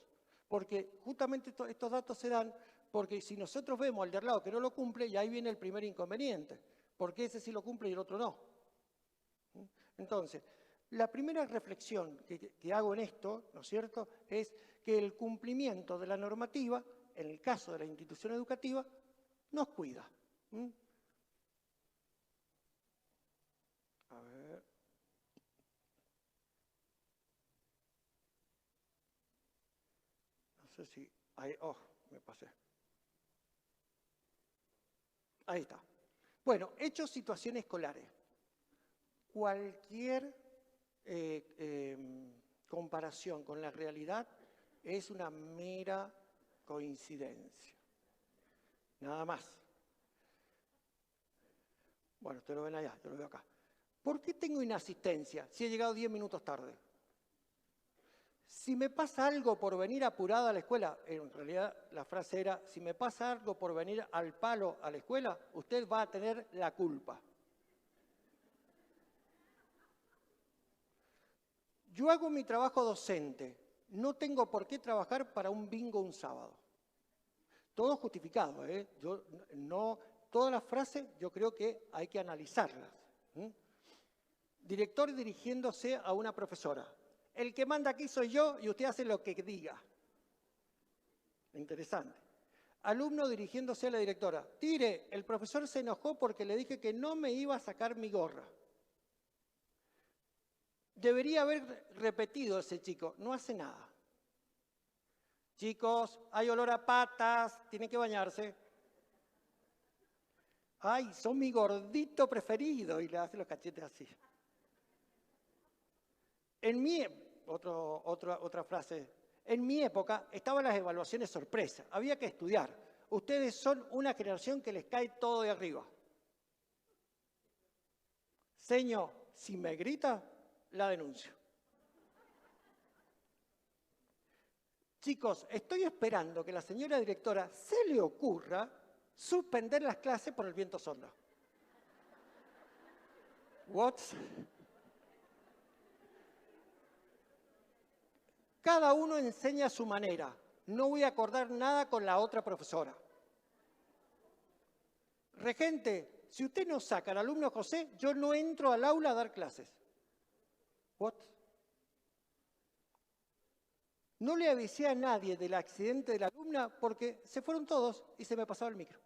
porque justamente estos datos se dan porque si nosotros vemos al de al lado que no lo cumple, y ahí viene el primer inconveniente, porque ese sí lo cumple y el otro no. Entonces, la primera reflexión que hago en esto, ¿no es cierto?, es que el cumplimiento de la normativa, en el caso de la institución educativa, nos cuida. A ver. No sé si... me pasé. Ahí está. Bueno, hechos, situación escolares. Cualquier comparación con la realidad es una mera coincidencia. Nada más. Bueno, ustedes lo ven allá, yo lo veo acá. ¿Por qué tengo inasistencia si he llegado 10 minutos tarde? Si me pasa algo por venir apurada a la escuela, en realidad la frase era, si me pasa algo por venir al palo a la escuela, usted va a tener la culpa. Yo hago mi trabajo docente, no tengo por qué trabajar para un bingo un sábado. Todo justificado, ¿eh? Todas las frases yo creo que hay que analizarlas. Director dirigiéndose a una profesora. El que manda aquí soy yo y usted hace lo que diga. Interesante. Alumno dirigiéndose a la directora. Tire, el profesor se enojó porque le dije que no me iba a sacar mi gorra. Debería haber repetido ese chico, no hace nada. Chicos, hay olor a patas, tienen que bañarse. Ay, son mi gordito preferido, y le hace los cachetes así. Otra frase, en mi época estaban las evaluaciones sorpresa, había que estudiar. Ustedes son una generación que les cae todo de arriba. Señor, si me grita, la denuncio. Chicos, estoy esperando que la señora directora se le ocurra suspender las clases por el viento sonda. ¿What? Cada uno enseña a su manera. No voy a acordar nada con la otra profesora. Regente, si usted no saca al alumno José, yo no entro al aula a dar clases. ¿What? No le avisé a nadie del accidente de la alumna porque se fueron todos y se me pasaba el micro.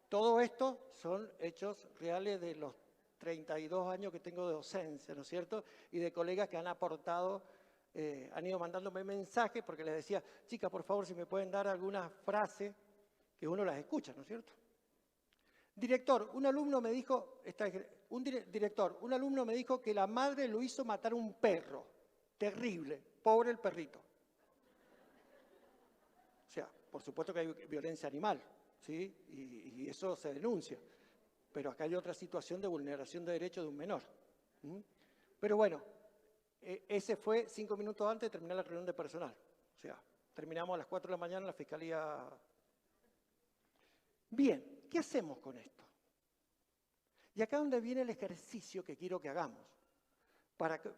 Todo esto son hechos reales de los 32 años que tengo de docencia, ¿no es cierto? Y de colegas que han aportado, han ido mandándome mensajes porque les decía, chicas, por favor, si me pueden dar alguna frase que uno las escucha, ¿no es cierto? Director, un alumno me dijo, un alumno me dijo que la madre lo hizo matar a un perro. Terrible, pobre el perrito. O sea, por supuesto que hay violencia animal, ¿sí? Y eso se denuncia. Pero acá hay otra situación de vulneración de derechos de un menor. Pero bueno, ese fue 5 minutos antes de terminar la reunión de personal. O sea, terminamos a las 4 de la mañana en la Fiscalía. Bien, ¿qué hacemos con esto? Y acá es donde viene el ejercicio que quiero que hagamos.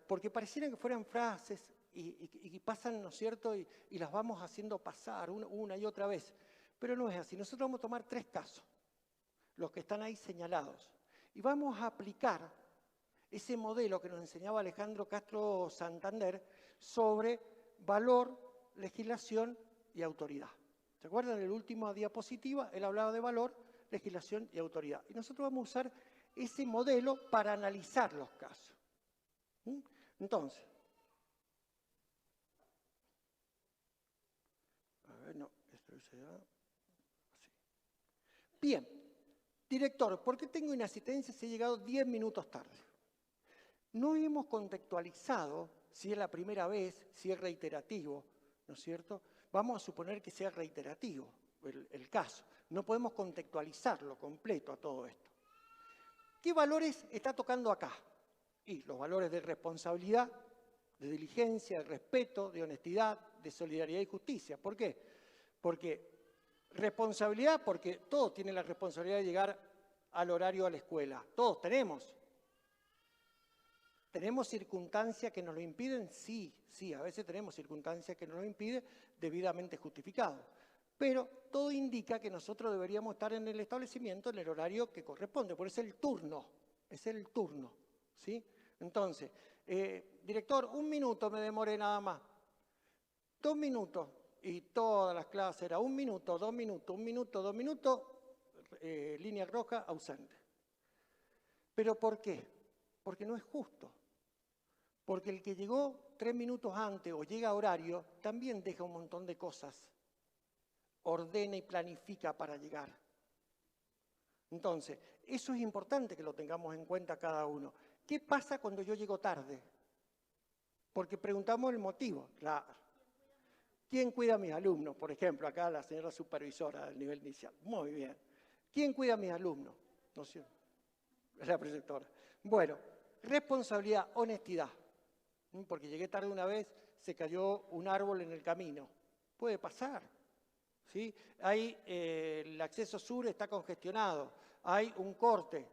Porque parecieran que fueran frases y pasan, ¿no es cierto? Y las vamos haciendo pasar una y otra vez. Pero no es así. Nosotros vamos a tomar 3 casos, los que están ahí señalados. Y vamos a aplicar ese modelo que nos enseñaba Alejandro Castro Santander sobre valor, legislación y autoridad. ¿Se acuerdan? En la última diapositiva él hablaba de valor, legislación y autoridad. Y nosotros vamos a usar ese modelo para analizar los casos. Entonces, a ver, no, esto dice ya. Así. Bien, director, ¿por qué tengo inasistencia si he llegado 10 minutos tarde? No hemos contextualizado si es la primera vez, si es reiterativo, ¿no es cierto? Vamos a suponer que sea reiterativo el caso. No podemos contextualizarlo completo a todo esto. ¿Qué valores está tocando acá? Y los valores de responsabilidad, de diligencia, de respeto, de honestidad, de solidaridad y justicia. ¿Por qué? Porque responsabilidad, porque todos tienen la responsabilidad de llegar al horario a la escuela. Todos tenemos. ¿Tenemos circunstancias que nos lo impiden? Sí, a veces tenemos circunstancias que nos lo impiden debidamente justificado. Pero todo indica que nosotros deberíamos estar en el establecimiento en el horario que corresponde, por eso es el turno, ¿sí? Entonces, director, 1 minuto me demoré nada más. 2 minutos, y todas las clases era 1 minuto, 2 minutos, 1 minuto, 2 minutos, línea roja, ausente. ¿Pero por qué? Porque no es justo. Porque el que llegó 3 minutos antes o llega a horario, también deja un montón de cosas. Ordena y planifica para llegar. Entonces, eso es importante que lo tengamos en cuenta cada uno. ¿Qué pasa cuando yo llego tarde? Porque preguntamos el motivo. ¿Quién cuida a mis alumnos? Por ejemplo, acá la señora supervisora del nivel inicial. Muy bien. ¿Quién cuida a mis alumnos? No sé. La preceptora. Bueno, responsabilidad, honestidad. Porque llegué tarde una vez, se cayó un árbol en el camino. Puede pasar. ¿Sí? El acceso sur está congestionado. Hay un corte.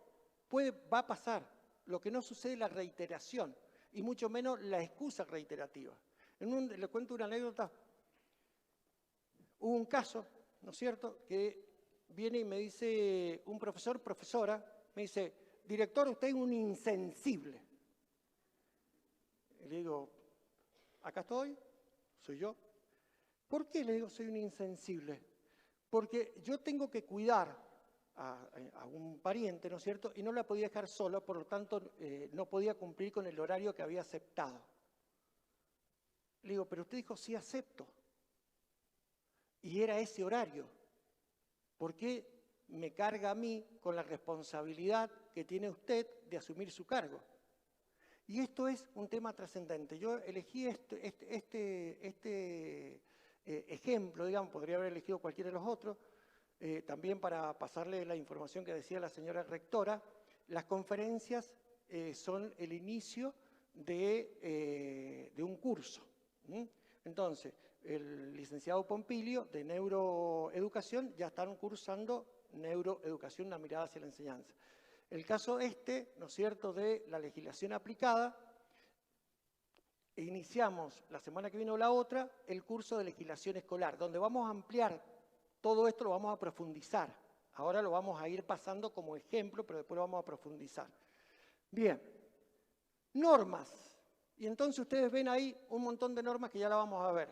Va a pasar. Lo que no sucede es la reiteración, y mucho menos la excusa reiterativa. Le cuento una anécdota. Hubo un caso, ¿no es cierto?, que viene y me dice un profesora, me dice, director, usted es un insensible. Y le digo, acá estoy, soy yo. ¿Por qué le digo soy un insensible? Porque yo tengo que cuidar a un pariente, ¿no es cierto?, y no la podía dejar sola, por lo tanto no podía cumplir con el horario que había aceptado. Le digo, pero usted dijo sí acepto. Y era ese horario. ¿Por qué me carga a mí con la responsabilidad que tiene usted de asumir su cargo? Y esto es un tema trascendente. Yo elegí este ejemplo, digamos, podría haber elegido cualquiera de los otros, también para pasarle la información que decía la señora rectora. Las conferencias son el inicio de un curso. Entonces, el licenciado Pompilio de Neuroeducación ya están cursando Neuroeducación, una mirada hacia la enseñanza. El caso ¿no es cierto?, de la legislación aplicada, iniciamos la semana que viene o la otra el curso de legislación escolar, donde vamos a ampliar todo esto, lo vamos a profundizar. Ahora lo vamos a ir pasando como ejemplo, pero después lo vamos a profundizar. Bien, normas. Y entonces ustedes ven ahí un montón de normas que ya la vamos a ver.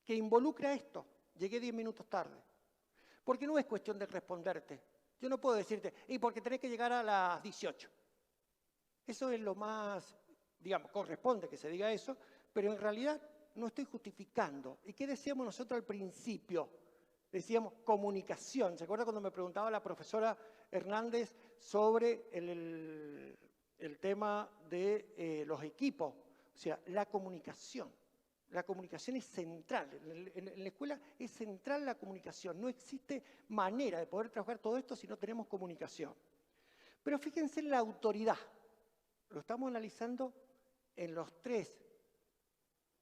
Que involucra esto. Llegué 10 minutos tarde. Porque no es cuestión de responderte. Yo no puedo decirte, y porque tenés que llegar a las 18. Eso es lo más, digamos, corresponde que se diga eso, pero en realidad no estoy justificando. ¿Y qué decíamos nosotros al principio? Decíamos comunicación. ¿Se acuerda cuando me preguntaba la profesora Hernández sobre el tema de los equipos? O sea, la comunicación. La comunicación es central. En la escuela es central la comunicación. No existe manera de poder trabajar todo esto si no tenemos comunicación. Pero fíjense en la autoridad. Lo estamos analizando en los 3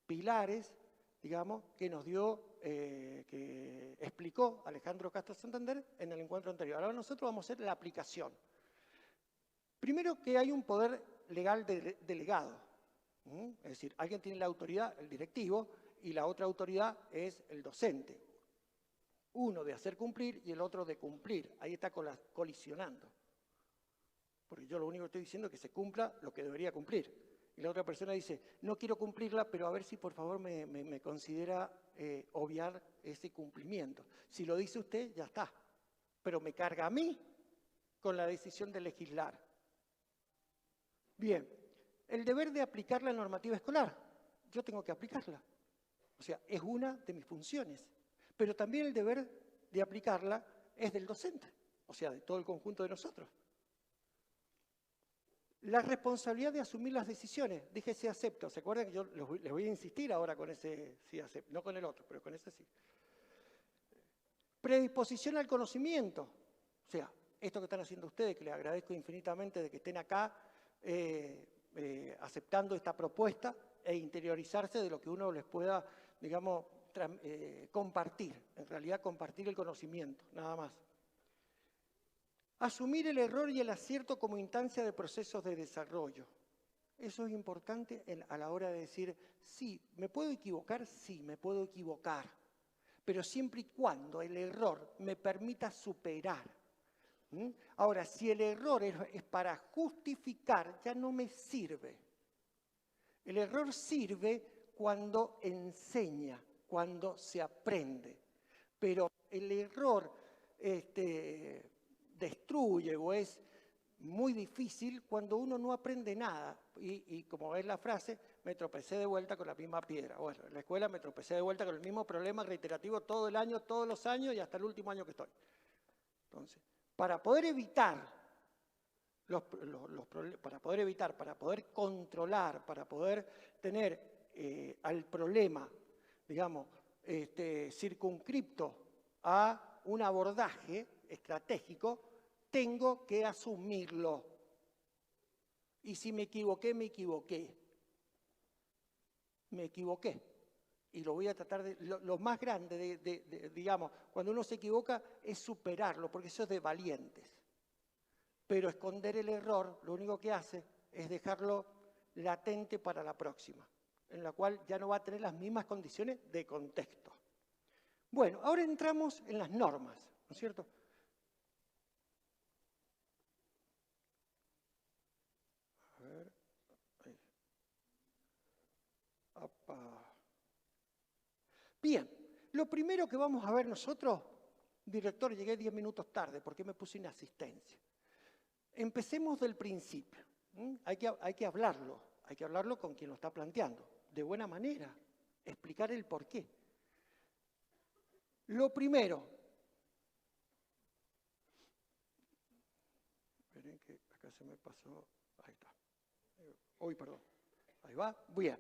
pilares, digamos, que nos dio, que explicó Alejandro Castro Santander en el encuentro anterior. Ahora nosotros vamos a hacer la aplicación. Primero que hay un poder legal delegado. Es decir, alguien tiene la autoridad, el directivo, y la otra autoridad es el docente. Uno de hacer cumplir y el otro de cumplir. Ahí está colisionando. Porque yo lo único que estoy diciendo es que se cumpla lo que debería cumplir. Y la otra persona dice, no quiero cumplirla, pero a ver si por favor me considera obviar ese cumplimiento. Si lo dice usted, ya está. Pero me carga a mí con la decisión de legislar. Bien, el deber de aplicar la normativa escolar. Yo tengo que aplicarla. O sea, es una de mis funciones. Pero también el deber de aplicarla es del docente. O sea, de todo el conjunto de nosotros. La responsabilidad de asumir las decisiones. Dije sí acepto. ¿Se acuerdan que yo les voy a insistir ahora con ese sí acepto? No con el otro, pero con ese sí. Predisposición al conocimiento. O sea, esto que están haciendo ustedes, que les agradezco infinitamente de que estén acá aceptando esta propuesta e interiorizarse de lo que uno les pueda, digamos, compartir. En realidad, compartir el conocimiento, nada más. Asumir el error y el acierto como instancia de procesos de desarrollo. Eso es importante a la hora de decir, sí, ¿me puedo equivocar? Sí, me puedo equivocar. Pero siempre y cuando el error me permita superar. Ahora, si el error es para justificar, ya no me sirve. El error sirve cuando enseña, cuando se aprende. Pero el error destruye o es muy difícil cuando uno no aprende nada. Y como es la frase, me tropecé de vuelta con la misma piedra. Bueno, en la escuela me tropecé de vuelta con el mismo problema reiterativo todo el año, todos los años y hasta el último año que estoy. Entonces, para poder evitar los problemas, para poder controlar, para poder tener al problema, digamos, circunscripto a un abordaje estratégico, tengo que asumirlo. Y si me equivoqué, me equivoqué. Me equivoqué. Y lo voy a tratar de... Lo más grande, digamos, cuando uno se equivoca, es superarlo, porque eso es de valientes. Pero esconder el error, lo único que hace es dejarlo latente para la próxima, en la cual ya no va a tener las mismas condiciones de contexto. Bueno, ahora entramos en las normas, ¿no es cierto? A ver. Ahí. Opa. Bien, lo primero que vamos a ver nosotros, director, llegué 10 minutos tarde porque me puse inasistencia. Empecemos del principio. Hay que hablarlo con quien lo está planteando, de buena manera, explicar el porqué. Lo primero, esperen que acá se me pasó, ahí está. Perdón, ahí va, bien.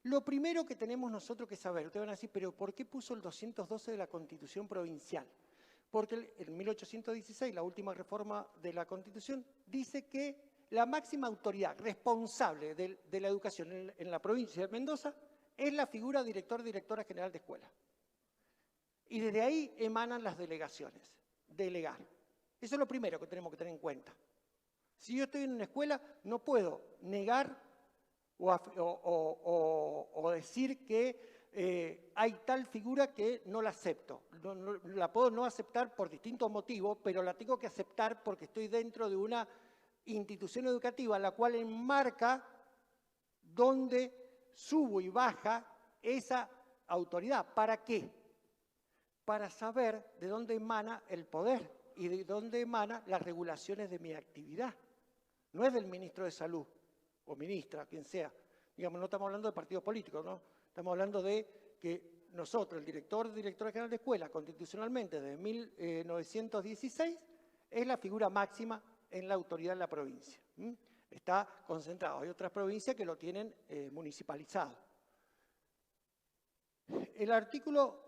Lo primero que tenemos nosotros que saber, ustedes van a decir, pero ¿por qué puso el 212 de la Constitución Provincial? Porque en 1816, la última reforma de la Constitución, dice que la máxima autoridad responsable de la educación en la provincia de Mendoza es la figura directora general de escuela. Y desde ahí emanan las delegaciones. Delegar. Eso es lo primero que tenemos que tener en cuenta. Si yo estoy en una escuela, no puedo negar o decir que hay tal figura que no la acepto. La puedo no aceptar por distintos motivos, pero la tengo que aceptar porque estoy dentro de una institución educativa, la cual enmarca dónde subo y baja esa autoridad. ¿Para qué? Para saber de dónde emana el poder y de dónde emanan las regulaciones de mi actividad. No es del ministro de Salud o ministra, quien sea. Digamos, no estamos hablando de partidos políticos, ¿no? Estamos hablando de que nosotros, el director general de escuela, constitucionalmente desde 1916, es la figura máxima en la autoridad de la provincia. Está concentrado. Hay otras provincias que lo tienen municipalizado. El artículo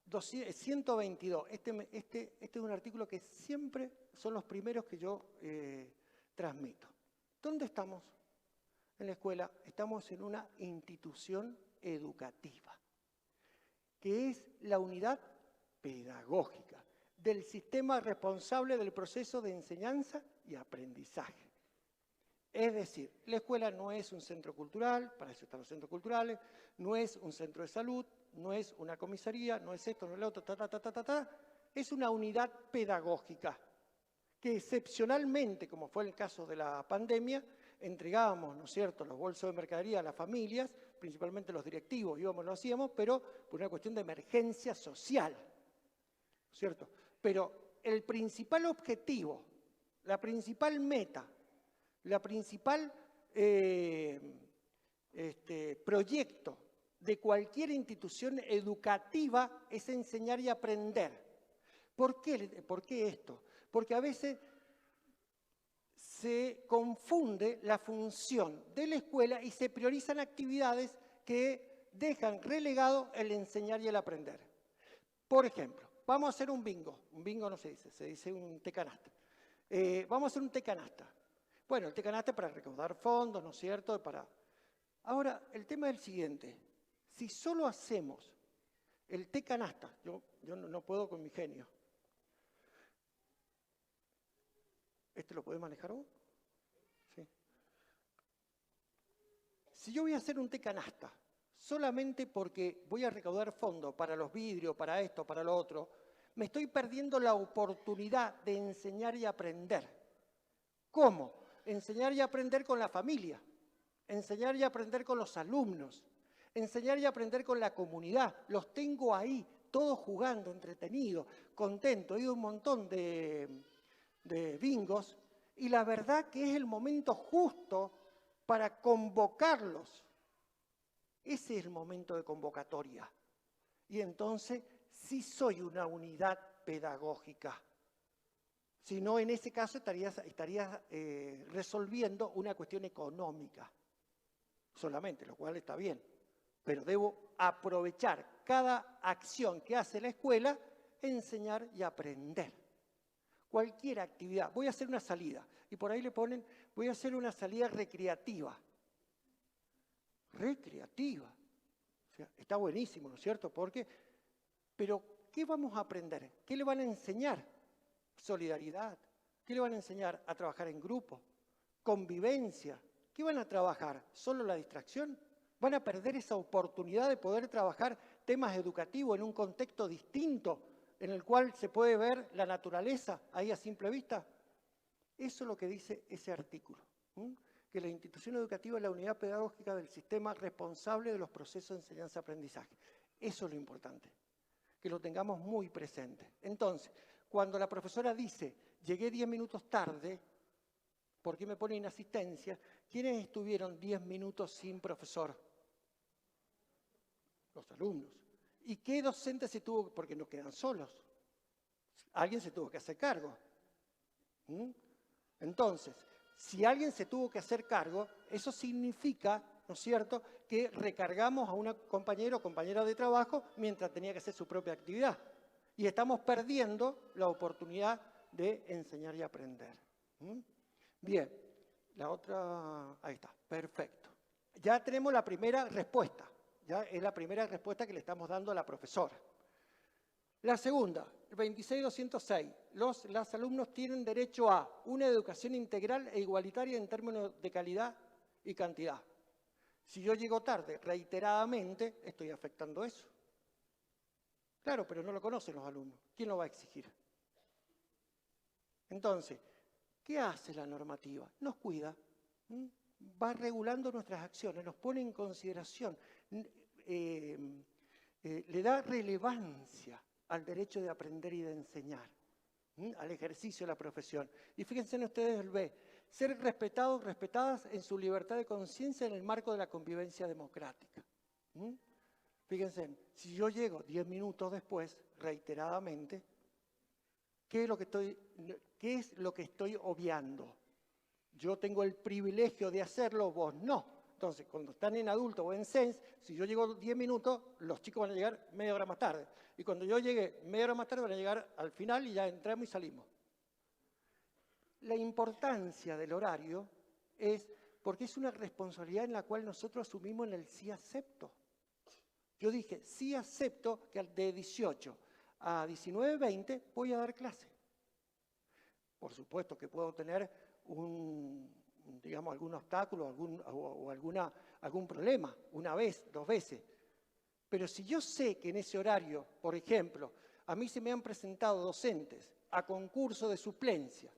122, este es un artículo que siempre son los primeros que yo transmito. ¿Dónde estamos? En la escuela estamos en una institución educativa, que es la unidad pedagógica del sistema responsable del proceso de enseñanza y aprendizaje. Es decir, la escuela no es un centro cultural, para eso están los centros culturales, no es un centro de salud, no es una comisaría, no es esto, no es lo otro, es una unidad pedagógica que excepcionalmente, como fue el caso de la pandemia, entregábamos, ¿no es cierto?, los bolsos de mercadería a las familias, principalmente los directivos, íbamos, lo hacíamos, pero por una cuestión de emergencia social, ¿no es cierto? Pero el principal objetivo, la principal meta, la principal proyecto de cualquier institución educativa es enseñar y aprender. ¿Por qué esto? Porque a veces se confunde la función de la escuela y se priorizan actividades que dejan relegado el enseñar y el aprender. Por ejemplo, vamos a hacer un bingo. Un bingo no se dice un tecanasta. Vamos a hacer un tecanasta. Bueno, el tecanasta es para recaudar fondos, ¿no es cierto? Ahora, el tema es el siguiente. Si solo hacemos el tecanasta, yo no puedo con mi genio. ¿Este lo podés manejar vos? Sí. Si yo voy a hacer un tecanasta solamente porque voy a recaudar fondos para los vidrios, para esto, para lo otro, me estoy perdiendo la oportunidad de enseñar y aprender. ¿Cómo? Enseñar y aprender con la familia, enseñar y aprender con los alumnos, enseñar y aprender con la comunidad. Los tengo ahí, todos jugando, entretenidos, contentos. He ido a un montón de bingos y la verdad que es el momento justo para convocarlos. Ese es el momento de convocatoria. Y entonces sí soy una unidad pedagógica. Si no, en ese caso estarías resolviendo una cuestión económica solamente, lo cual está bien. Pero debo aprovechar cada acción que hace la escuela, enseñar y aprender. Cualquier actividad. Voy a hacer una salida. Y por ahí le ponen, voy a hacer una salida recreativa. Recreativa. O sea, está buenísimo, ¿no es cierto? Pero, ¿qué vamos a aprender? ¿Qué le van a enseñar? Solidaridad. ¿Qué le van a enseñar? A trabajar en grupo. Convivencia. ¿Qué van a trabajar? ¿Solo la distracción? ¿Van a perder esa oportunidad de poder trabajar temas educativos en un contexto distinto en el cual se puede ver la naturaleza ahí a simple vista? Eso es lo que dice ese artículo. Que la institución educativa es la unidad pedagógica del sistema responsable de los procesos de enseñanza-aprendizaje. Eso es lo importante, que lo tengamos muy presente. Entonces, cuando la profesora dice, llegué 10 minutos tarde, ¿por qué me pone inasistencia? ¿Quiénes estuvieron 10 minutos sin profesor? Los alumnos. ¿Y qué docente se tuvo? Porque no quedan solos. Alguien se tuvo que hacer cargo. Entonces, si alguien se tuvo que hacer cargo, eso significa, ¿no es cierto?, que recargamos a una compañero o compañera de trabajo mientras tenía que hacer su propia actividad. Y estamos perdiendo la oportunidad de enseñar y aprender. Bien, la otra, ahí está, perfecto. Ya tenemos la primera respuesta, ya es la primera respuesta que le estamos dando a la profesora. La segunda, el 26206, los alumnos tienen derecho a una educación integral e igualitaria en términos de calidad y cantidad. Si yo llego tarde reiteradamente, estoy afectando eso. Claro, pero no lo conocen los alumnos. ¿Quién lo va a exigir? Entonces, ¿qué hace la normativa? Nos cuida, va regulando nuestras acciones, nos pone en consideración, le da relevancia al derecho de aprender y de enseñar, al ejercicio de la profesión. Y fíjense en ustedes el B, ser respetados, respetadas en su libertad de conciencia en el marco de la convivencia democrática. Fíjense, si yo llego 10 minutos después, reiteradamente, ¿qué es lo que estoy obviando? Yo tengo el privilegio de hacerlo, vos no. Entonces, cuando están en adulto o en SENS, si yo llego 10 minutos, los chicos van a llegar media hora más tarde. Y cuando yo llegue media hora más tarde, van a llegar al final y ya entramos y salimos. La importancia del horario es porque es una responsabilidad en la cual nosotros asumimos en el sí acepto. Yo dije, sí acepto que de 18 a 19:20 voy a dar clase. Por supuesto que puedo tener algún obstáculo o algún problema, una vez, 2 veces. Pero si yo sé que en ese horario, por ejemplo, a mí se me han presentado docentes a concurso de suplencia,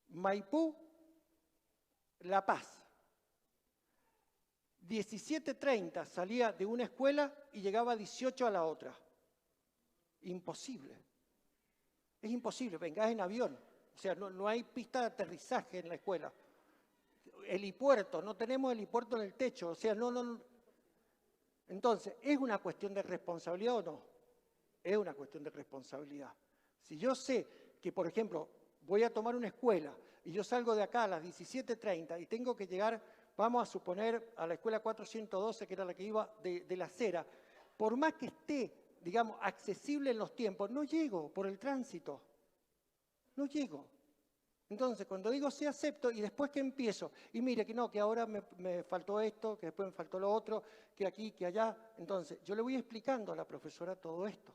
Maipú, La Paz, 17:30 salía de una escuela y llegaba a 18 a la otra. Imposible. Es imposible, vengas en avión. O sea, no hay pista de aterrizaje en la escuela. Helipuerto, no tenemos helipuerto en el techo. O sea, no. Entonces, ¿es una cuestión de responsabilidad o no? Es una cuestión de responsabilidad. Si yo sé que, por ejemplo, voy a tomar una escuela y yo salgo de acá a las 17:30 y tengo que llegar, vamos a suponer, a la escuela 412, que era la que iba de La Cera, por más que esté, digamos, accesible en los tiempos, no llego por el tránsito. No llego. Entonces, cuando digo sí acepto y después que empiezo, y mire que no, que ahora me faltó esto, que después me faltó lo otro, que aquí, que allá, entonces yo le voy explicando a la profesora todo esto.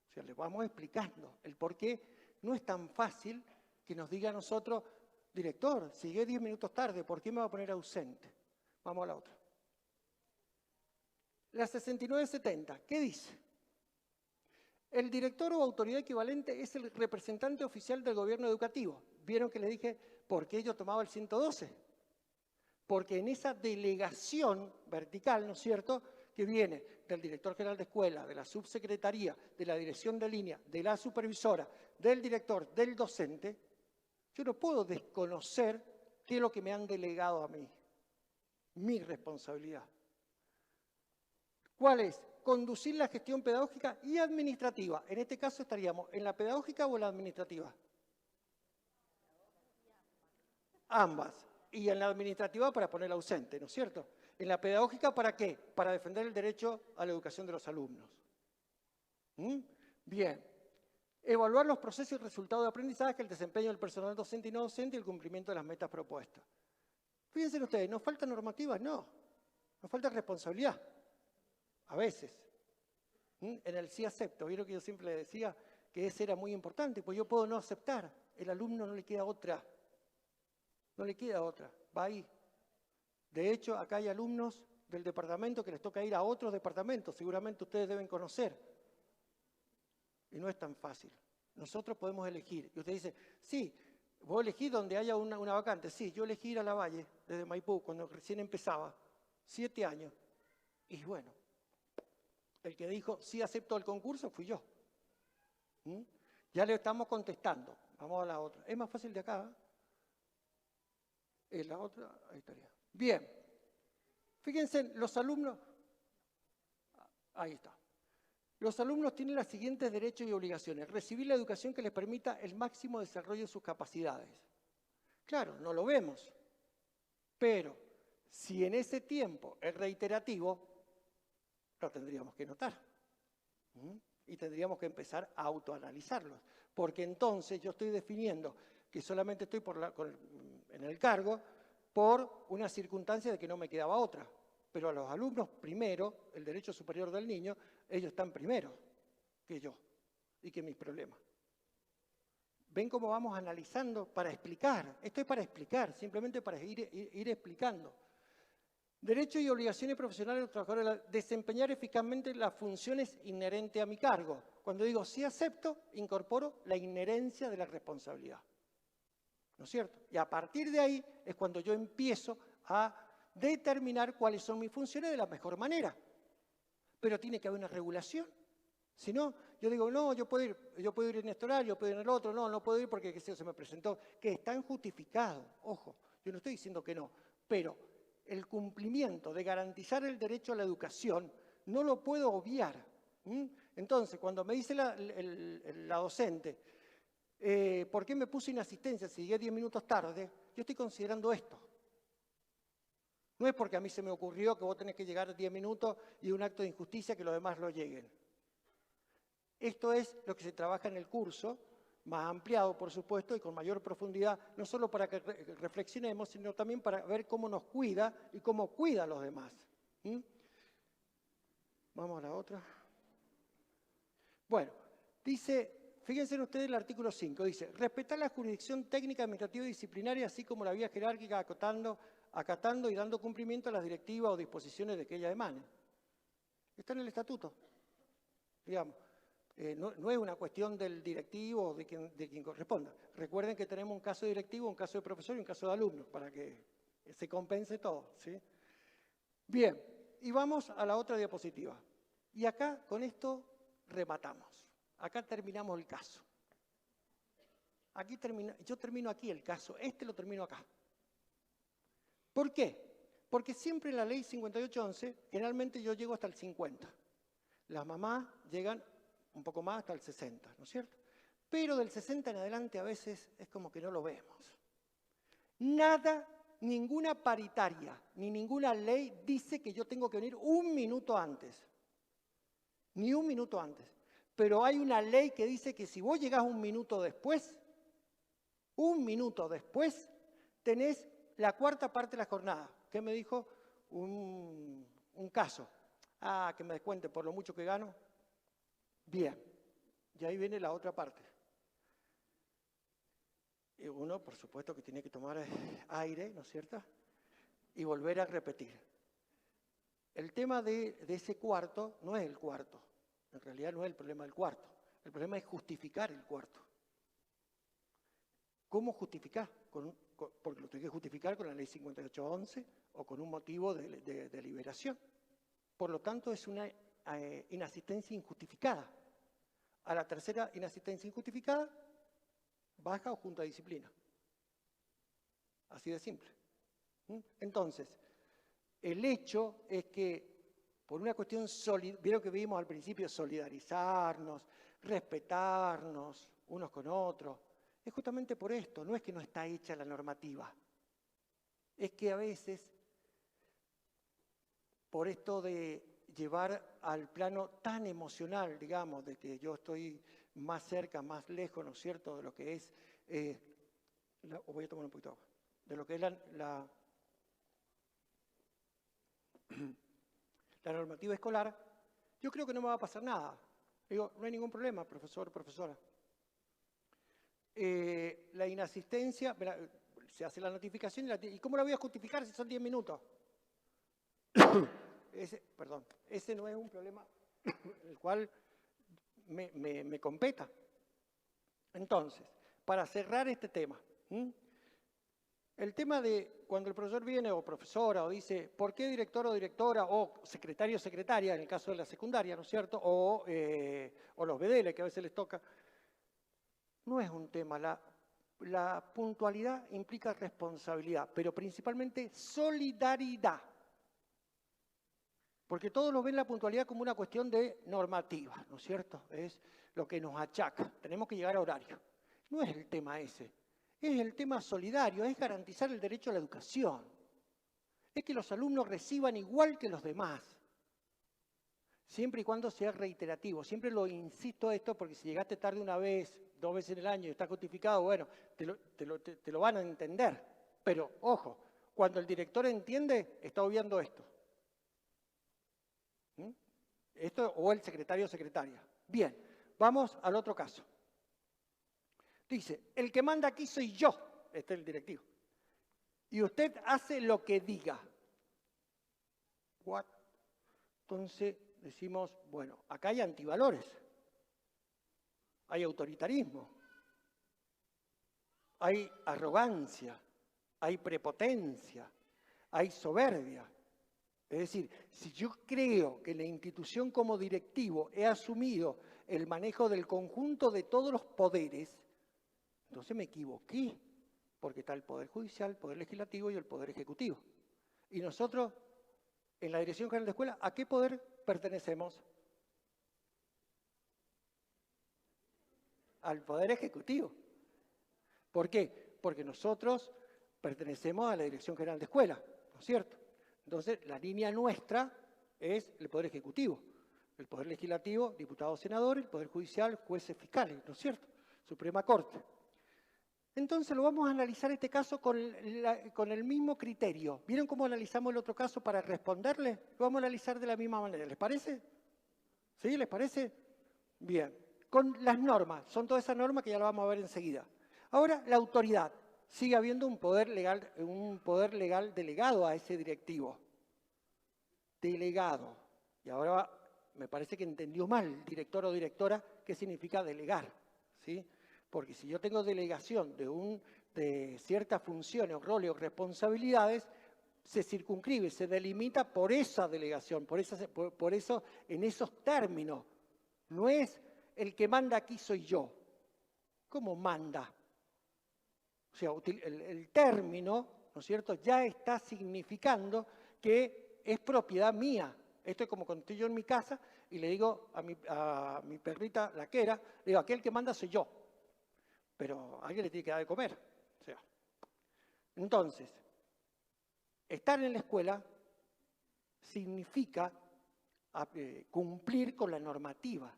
O sea, le vamos explicando el por qué no es tan fácil que nos diga a nosotros, director, si llegué 10 minutos tarde, ¿por qué me va a poner ausente? Vamos a la otra. La 6970, ¿qué dice? El director o autoridad equivalente es el representante oficial del gobierno educativo. ¿Vieron que les dije por qué yo tomaba el 112? Porque en esa delegación vertical, ¿no es cierto?, que viene del director general de escuela, de la subsecretaría, de la dirección de línea, de la supervisora, del director, del docente, yo no puedo desconocer qué es lo que me han delegado a mí. Mi responsabilidad. ¿Cuál es? Conducir la gestión pedagógica y administrativa. En este caso estaríamos en la pedagógica o en la administrativa. Ambas. Y en la administrativa para poner ausente, ¿no es cierto? En la pedagógica, ¿para qué? Para defender el derecho a la educación de los alumnos. Bien. Evaluar los procesos y resultados de aprendizaje, el desempeño del personal docente y no docente y el cumplimiento de las metas propuestas. Fíjense ustedes, ¿nos falta normativa? No. Nos falta responsabilidad. A veces. En el sí acepto. Vieron que yo siempre le decía que ese era muy importante, pues yo puedo no aceptar. El alumno no le queda otra. No le queda otra. Va ahí. De hecho, acá hay alumnos del departamento que les toca ir a otros departamentos. Seguramente ustedes deben conocer. Y no es tan fácil. Nosotros podemos elegir. Y usted dice, sí, vos elegís donde haya una vacante. Sí, yo elegí ir a La Valle, desde Maipú, cuando recién empezaba. 7 años. Y bueno, el que dijo, sí acepto el concurso, fui yo. Ya le estamos contestando. Vamos a la otra. Es más fácil de acá. Es la otra, ahí estaría. Bien. Fíjense, los alumnos, ahí está. Los alumnos tienen los siguientes derechos y obligaciones. Recibir la educación que les permita el máximo desarrollo de sus capacidades. Claro, no lo vemos. Pero, si en ese tiempo es reiterativo, lo tendríamos que notar. Y tendríamos que empezar a autoanalizarlos. Porque entonces yo estoy definiendo que solamente estoy en el cargo por una circunstancia de que no me quedaba otra. Pero a los alumnos primero, el derecho superior del niño, ellos están primero que yo y que mis problemas. ¿Ven cómo vamos analizando para explicar? Esto es para explicar, simplemente para ir explicando. Derecho y obligaciones profesionales de los trabajadores, desempeñar eficazmente las funciones inherentes a mi cargo. Cuando digo sí acepto, incorporo la inherencia de la responsabilidad. ¿No es cierto? Y a partir de ahí es cuando yo empiezo a determinar cuáles son mis funciones de la mejor manera. Pero tiene que haber una regulación. Si no, yo digo, no, yo puedo ir en este horario, yo puedo ir en el otro, no puedo ir porque se me presentó, que están justificados. Ojo, yo no estoy diciendo que no, pero el cumplimiento de garantizar el derecho a la educación no lo puedo obviar. Entonces, cuando me dice la docente, ¿por qué me puse inasistencia si llegué 10 minutos tarde? Yo estoy considerando esto. No es porque a mí se me ocurrió que vos tenés que llegar 10 minutos y un acto de injusticia que los demás no lleguen. Esto es lo que se trabaja en el curso, más ampliado, por supuesto, y con mayor profundidad, no solo para que reflexionemos, sino también para ver cómo nos cuida y cómo cuida a los demás. Vamos a la otra. Bueno, dice, fíjense ustedes el artículo 5, dice, respetar la jurisdicción técnica, administrativa y disciplinaria, así como la vía jerárquica, acatando y dando cumplimiento a las directivas o disposiciones de que ella emane. Está en el estatuto, digamos. No es una cuestión del directivo o de quien corresponda. Recuerden que tenemos un caso directivo, un caso de profesor y un caso de alumno, para que se compense todo, ¿sí? Bien, y vamos a la otra diapositiva. Y acá, con esto, rematamos. Acá terminamos el caso. Yo termino aquí el caso, lo termino acá. ¿Por qué? Porque siempre en la ley 5811, generalmente yo llego hasta el 50. Las mamás llegan un poco más hasta el 60, ¿no es cierto? Pero del 60 en adelante a veces es como que no lo vemos. Nada, ninguna paritaria, ni ninguna ley dice que yo tengo que venir un minuto antes. Ni un minuto antes. Pero hay una ley que dice que si vos llegás un minuto después, tenés la cuarta parte de la jornada. ¿Qué me dijo? Un caso. Que me descuente por lo mucho que gano. Bien, y ahí viene la otra parte. Y uno, por supuesto, que tiene que tomar aire, ¿no es cierto? Y volver a repetir. El tema de ese cuarto no es el cuarto. En realidad no es el problema del cuarto. El problema es justificar el cuarto. ¿Cómo justificar? Porque lo tengo que justificar con la ley 5811 o con un motivo de liberación. Por lo tanto, es una inasistencia injustificada. A la tercera inasistencia injustificada, baja o junta de disciplina. Así de simple. Entonces, el hecho es que por una cuestión, vieron que vimos al principio, solidarizarnos, respetarnos unos con otros, es justamente por esto, no es que no está hecha la normativa. Es que a veces, por esto de llevar al plano tan emocional, digamos, de que yo estoy más cerca, más lejos, ¿no es cierto?, de lo que es, voy a tomar un poquito de agua, de lo que es la normativa escolar, yo creo que no me va a pasar nada. Digo, no hay ningún problema, profesor, profesora. La inasistencia, se hace la notificación y ¿cómo la voy a justificar si son 10 minutos? Ese no es un problema el cual me competa. Entonces, para cerrar este tema, el tema de cuando el profesor viene o profesora o dice, ¿por qué director o directora o secretario o secretaria, en el caso de la secundaria, ¿no es cierto? O los BDL, que a veces les toca. No es un tema. La puntualidad implica responsabilidad, pero principalmente solidaridad. Porque todos lo ven la puntualidad como una cuestión de normativa, ¿no es cierto? Es lo que nos achaca. Tenemos que llegar a horario. No es el tema ese. Es el tema solidario, es garantizar el derecho a la educación. Es que los alumnos reciban igual que los demás. Siempre y cuando sea reiterativo. Siempre lo insisto esto porque si llegaste tarde una vez, 2 veces en el año y está justificado, bueno, te lo van a entender. Pero, ojo, cuando el director entiende, está obviando esto. Esto o el secretario o secretaria. Bien, vamos al otro caso. Dice, el que manda aquí soy yo, este es el directivo. Y usted hace lo que diga. ¿What? Entonces decimos, bueno, acá hay antivalores, hay autoritarismo, hay arrogancia, hay prepotencia, hay soberbia. Es decir, si yo creo que la institución como directivo he asumido el manejo del conjunto de todos los poderes, entonces me equivoqué, porque está el Poder Judicial, el Poder Legislativo y el Poder Ejecutivo. Y nosotros, en la Dirección General de Escuela, ¿a qué poder pertenecemos? Al Poder Ejecutivo. ¿Por qué? Porque nosotros pertenecemos a la Dirección General de Escuela, ¿no es cierto? Entonces, la línea nuestra es el Poder Ejecutivo, el Poder Legislativo, diputados, senadores, el Poder Judicial, jueces, fiscales, ¿no es cierto? Suprema Corte. Entonces, lo vamos a analizar este caso con el mismo criterio. ¿Vieron cómo analizamos el otro caso para responderle? Lo vamos a analizar de la misma manera. ¿Les parece? ¿Sí? ¿Les parece? Bien. Con las normas. Son todas esas normas que ya las vamos a ver enseguida. Ahora, la autoridad. Sigue habiendo un poder legal delegado a ese directivo. Delegado. Y ahora me parece que entendió mal, director o directora, qué significa delegar. ¿Sí? Porque si yo tengo delegación de ciertas funciones, roles o responsabilidades, se circunscribe, se delimita por esa delegación, por eso en esos términos. No es el que manda aquí soy yo. ¿Cómo manda? O sea, el término, ¿no es cierto?, ya está significando que es propiedad mía. Esto es como cuando estoy yo en mi casa y le digo a mi perrita laquera, le digo, aquel que manda soy yo. Pero alguien le tiene que dar de comer. O sea, entonces, estar en la escuela significa cumplir con la normativa.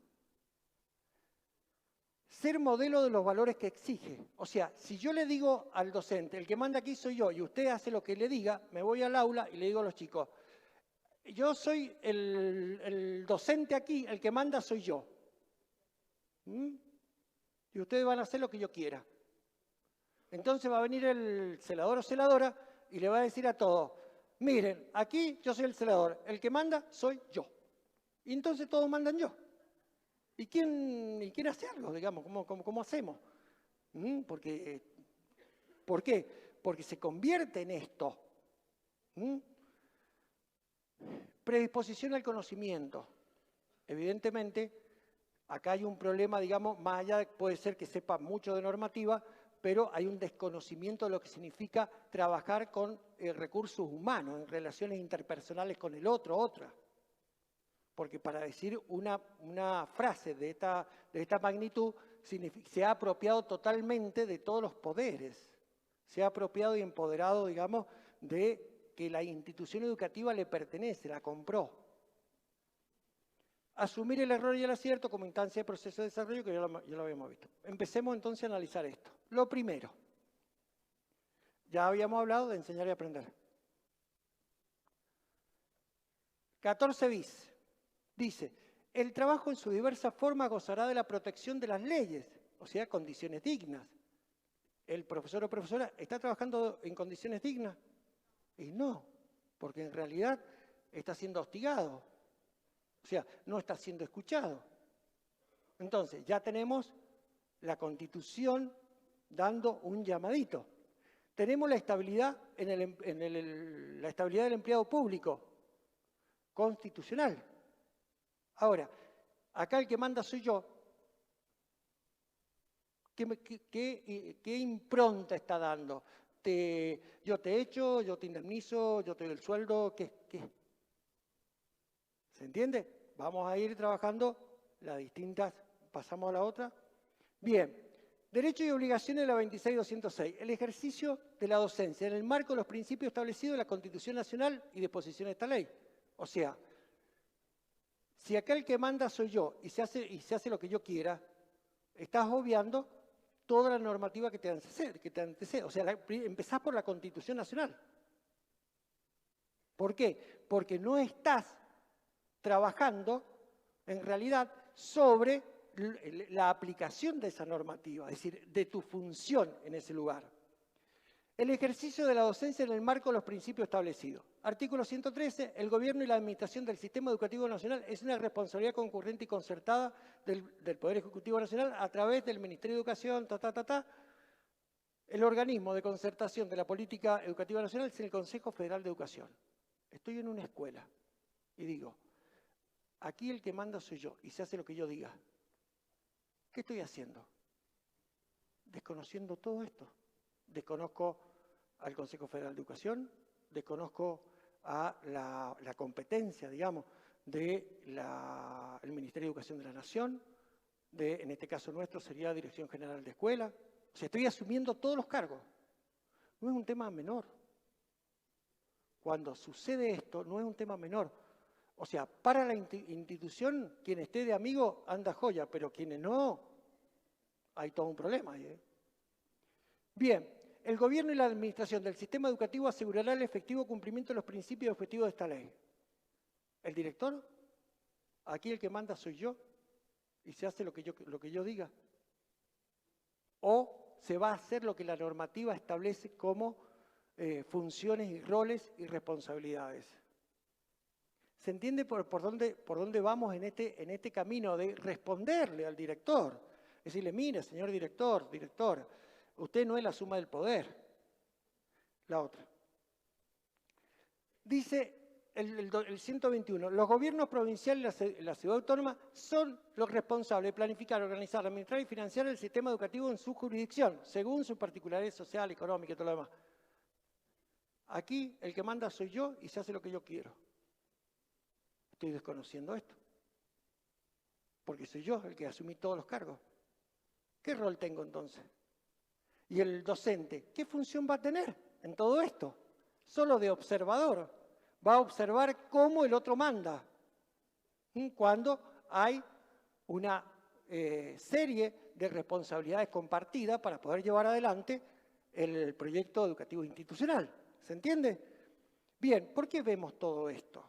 Ser modelo de los valores que exige. O sea, si yo le digo al docente, el que manda aquí soy yo, y usted hace lo que le diga, me voy al aula y le digo a los chicos, yo soy el docente aquí, el que manda soy yo. Y ustedes van a hacer lo que yo quiera. Entonces va a venir el celador o celadora y le va a decir a todos, miren, aquí yo soy el celador, el que manda soy yo. Y entonces todos mandan yo. ¿Y quién hace algo, digamos? ¿Cómo hacemos? ¿Por qué? Porque se convierte en esto. Predisposición al conocimiento. Evidentemente, acá hay un problema, digamos, más allá, puede ser que sepa mucho de normativa, pero hay un desconocimiento de lo que significa trabajar con recursos humanos, en relaciones interpersonales con el otro, otra. Porque para decir una frase de esta magnitud, se ha apropiado totalmente de todos los poderes. Se ha apropiado y empoderado, digamos, de que la institución educativa le pertenece, la compró. Asumir el error y el acierto como instancia de proceso de desarrollo, que ya lo habíamos visto. Empecemos entonces a analizar esto. Lo primero, ya habíamos hablado de enseñar y aprender. 14 bis. Dice, el trabajo en su diversa forma gozará de la protección de las leyes, o sea, condiciones dignas. ¿El profesor o profesora está trabajando en condiciones dignas? Y no, porque en realidad está siendo hostigado, o sea, no está siendo escuchado. Entonces, ya tenemos la Constitución dando un llamadito. Tenemos la estabilidad, la estabilidad del empleado público, constitucional. Ahora, acá el que manda soy yo. ¿Qué impronta está dando? Yo te echo, yo te indemnizo, yo te doy el sueldo, ¿qué? ¿Se entiende? Vamos a ir trabajando las distintas, pasamos a la otra. Bien, derechos y obligaciones de la 26.206. El ejercicio de la docencia en el marco de los principios establecidos en la Constitución Nacional y disposiciones de esta ley. O sea, si acá el que manda soy yo y se hace lo que yo quiera, estás obviando toda la normativa que te antecede. O sea, empezás por la Constitución Nacional. ¿Por qué? Porque no estás trabajando, en realidad, sobre la aplicación de esa normativa, es decir, de tu función en ese lugar. El ejercicio de la docencia en el marco de los principios establecidos. Artículo 113. El gobierno y la administración del sistema educativo nacional es una responsabilidad concurrente y concertada del Poder Ejecutivo Nacional a través del Ministerio de Educación, El organismo de concertación de la política educativa nacional es el Consejo Federal de Educación. Estoy en una escuela y digo, aquí el que manda soy yo y se hace lo que yo diga. ¿Qué estoy haciendo? Desconociendo todo esto. Desconozco al Consejo Federal de Educación, desconozco a la competencia, digamos, del Ministerio de Educación de la Nación, en este caso nuestro sería Dirección General de Escuela. O sea, estoy asumiendo todos los cargos. No es un tema menor. Cuando sucede esto, no es un tema menor. O sea, para la institución, quien esté de amigo anda joya, pero quienes no, hay todo un problema ahí, ¿eh? Bien. El gobierno y la administración del sistema educativo asegurará el efectivo cumplimiento de los principios y objetivos de esta ley. ¿El director? Aquí el que manda soy yo y se hace lo que yo diga. ¿O se va a hacer lo que la normativa establece como funciones y roles y responsabilidades? ¿Se entiende por dónde vamos en este camino de responderle al director? Decirle, mire, señor director, directora, usted no es la suma del poder. La otra. Dice el 121, los gobiernos provinciales y la ciudad autónoma son los responsables de planificar, organizar, administrar y financiar el sistema educativo en su jurisdicción, según sus particularidades social, económica y todo lo demás. Aquí el que manda soy yo y se hace lo que yo quiero. Estoy desconociendo esto. Porque soy yo el que asumí todos los cargos. ¿Qué rol tengo entonces? Y el docente, ¿qué función va a tener en todo esto? Solo de observador. Va a observar cómo el otro manda. Cuando hay una serie de responsabilidades compartidas para poder llevar adelante el proyecto educativo institucional. ¿Se entiende? Bien, ¿por qué vemos todo esto?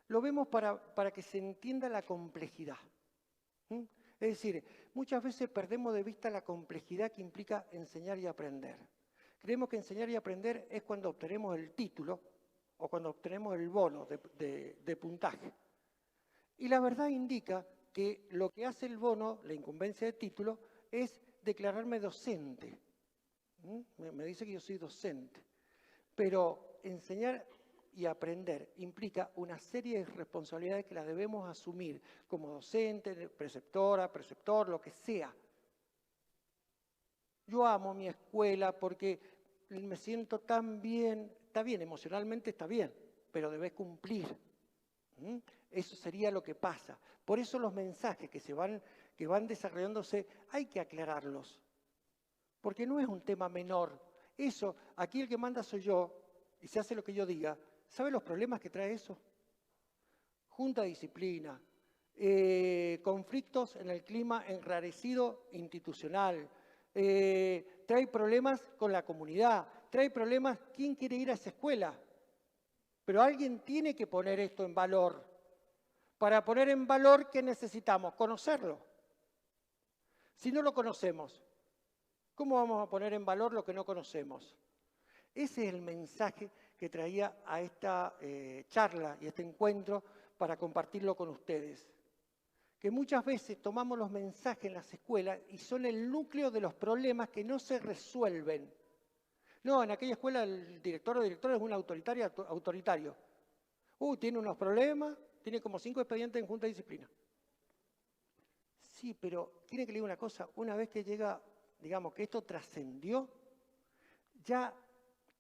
Lo vemos para que se entienda la complejidad. Es decir, muchas veces perdemos de vista la complejidad que implica enseñar y aprender. Creemos que enseñar y aprender es cuando obtenemos el título o cuando obtenemos el bono de puntaje. Y la verdad indica que lo que hace el bono, la incumbencia de título, es declararme docente. Me dice que yo soy docente. Pero enseñar y aprender implica una serie de responsabilidades que las debemos asumir como docente, preceptora, preceptor, lo que sea. Yo amo mi escuela porque me siento tan bien, está bien, emocionalmente está bien, pero debes cumplir. Eso sería lo que pasa. Por eso los mensajes que van desarrollándose hay que aclararlos, porque no es un tema menor. Eso, aquí el que manda soy yo y se hace lo que yo diga. ¿Sabe los problemas que trae eso? Junta de disciplina, conflictos en el clima enrarecido institucional, trae problemas con la comunidad, trae problemas, ¿quién quiere ir a esa escuela? Pero alguien tiene que poner esto en valor. Para poner en valor, ¿qué necesitamos? Conocerlo. Si no lo conocemos, ¿cómo vamos a poner en valor lo que no conocemos? Ese es el mensaje que traía a esta charla y este encuentro para compartirlo con ustedes. Que muchas veces tomamos los mensajes en las escuelas y son el núcleo de los problemas que no se resuelven. No, en aquella escuela el director o directora es un autoritario. Tiene unos problemas, tiene como 5 expedientes en junta de disciplina. Sí, pero quiere que le diga una cosa, una vez que llega, digamos, que esto trascendió, ya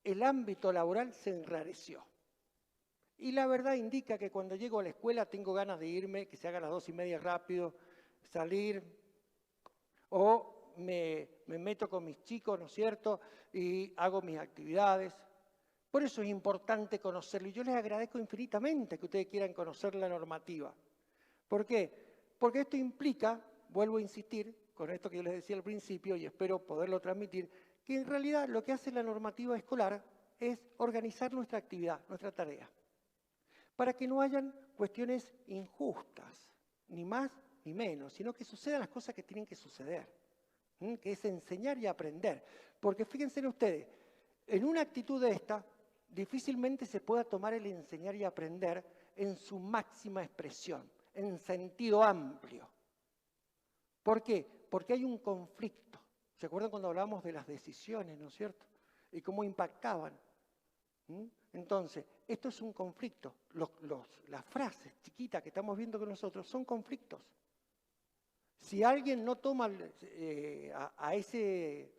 el ámbito laboral se enrareció. Y la verdad indica que cuando llego a la escuela tengo ganas de irme, que se haga a las 2:30 rápido, salir, o me meto con mis chicos, ¿no es cierto?, y hago mis actividades. Por eso es importante conocerlo. Y yo les agradezco infinitamente que ustedes quieran conocer la normativa. ¿Por qué? Porque esto implica, vuelvo a insistir, con esto que yo les decía al principio, y espero poderlo transmitir, que en realidad lo que hace la normativa escolar es organizar nuestra actividad, nuestra tarea, para que no hayan cuestiones injustas, ni más ni menos, sino que sucedan las cosas que tienen que suceder, que es enseñar y aprender. Porque fíjense ustedes, en una actitud de esta, difícilmente se pueda tomar el enseñar y aprender en su máxima expresión, en sentido amplio. ¿Por qué? Porque hay un conflicto. ¿Se acuerdan cuando hablamos de las decisiones, no es cierto? Y cómo impactaban. Entonces, esto es un conflicto. Las frases chiquitas que estamos viendo con nosotros son conflictos. Si alguien no toma a ese,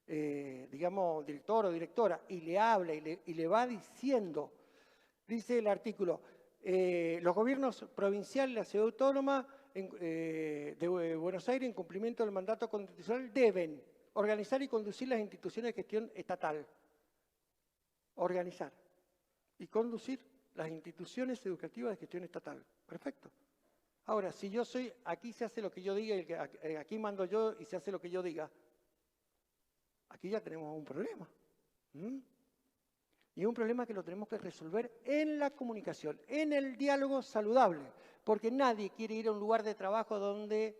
digamos, director o directora y le habla y le va diciendo, dice el artículo, los gobiernos provinciales, la ciudad autónoma de Buenos Aires, en cumplimiento del mandato constitucional, deben organizar y conducir las instituciones de gestión estatal. Organizar y conducir las instituciones educativas de gestión estatal. Perfecto. Ahora, si yo soy, aquí se hace lo que yo diga, y aquí mando yo y se hace lo que yo diga, aquí ya tenemos un problema. Y un problema que lo tenemos que resolver en la comunicación, en el diálogo saludable, porque nadie quiere ir a un lugar de trabajo donde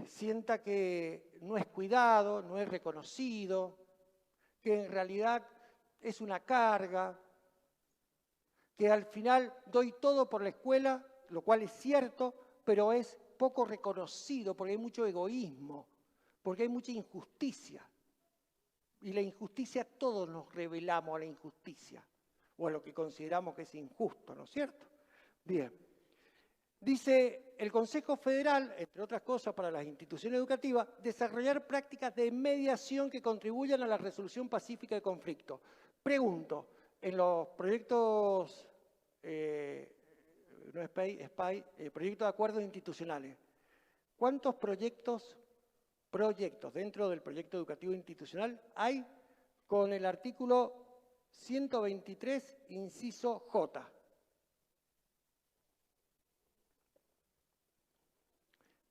sienta que no es cuidado, no es reconocido, que en realidad es una carga, que al final doy todo por la escuela, lo cual es cierto, pero es poco reconocido porque hay mucho egoísmo, porque hay mucha injusticia. Y la injusticia, todos nos rebelamos a la injusticia, o a lo que consideramos que es injusto, ¿no es cierto? Bien. Dice el Consejo Federal, entre otras cosas para las instituciones educativas, desarrollar prácticas de mediación que contribuyan a la resolución pacífica de conflictos. Pregunto, en los proyectos, proyectos de acuerdos institucionales, ¿cuántos proyectos dentro del proyecto educativo institucional hay con el artículo 123, inciso J?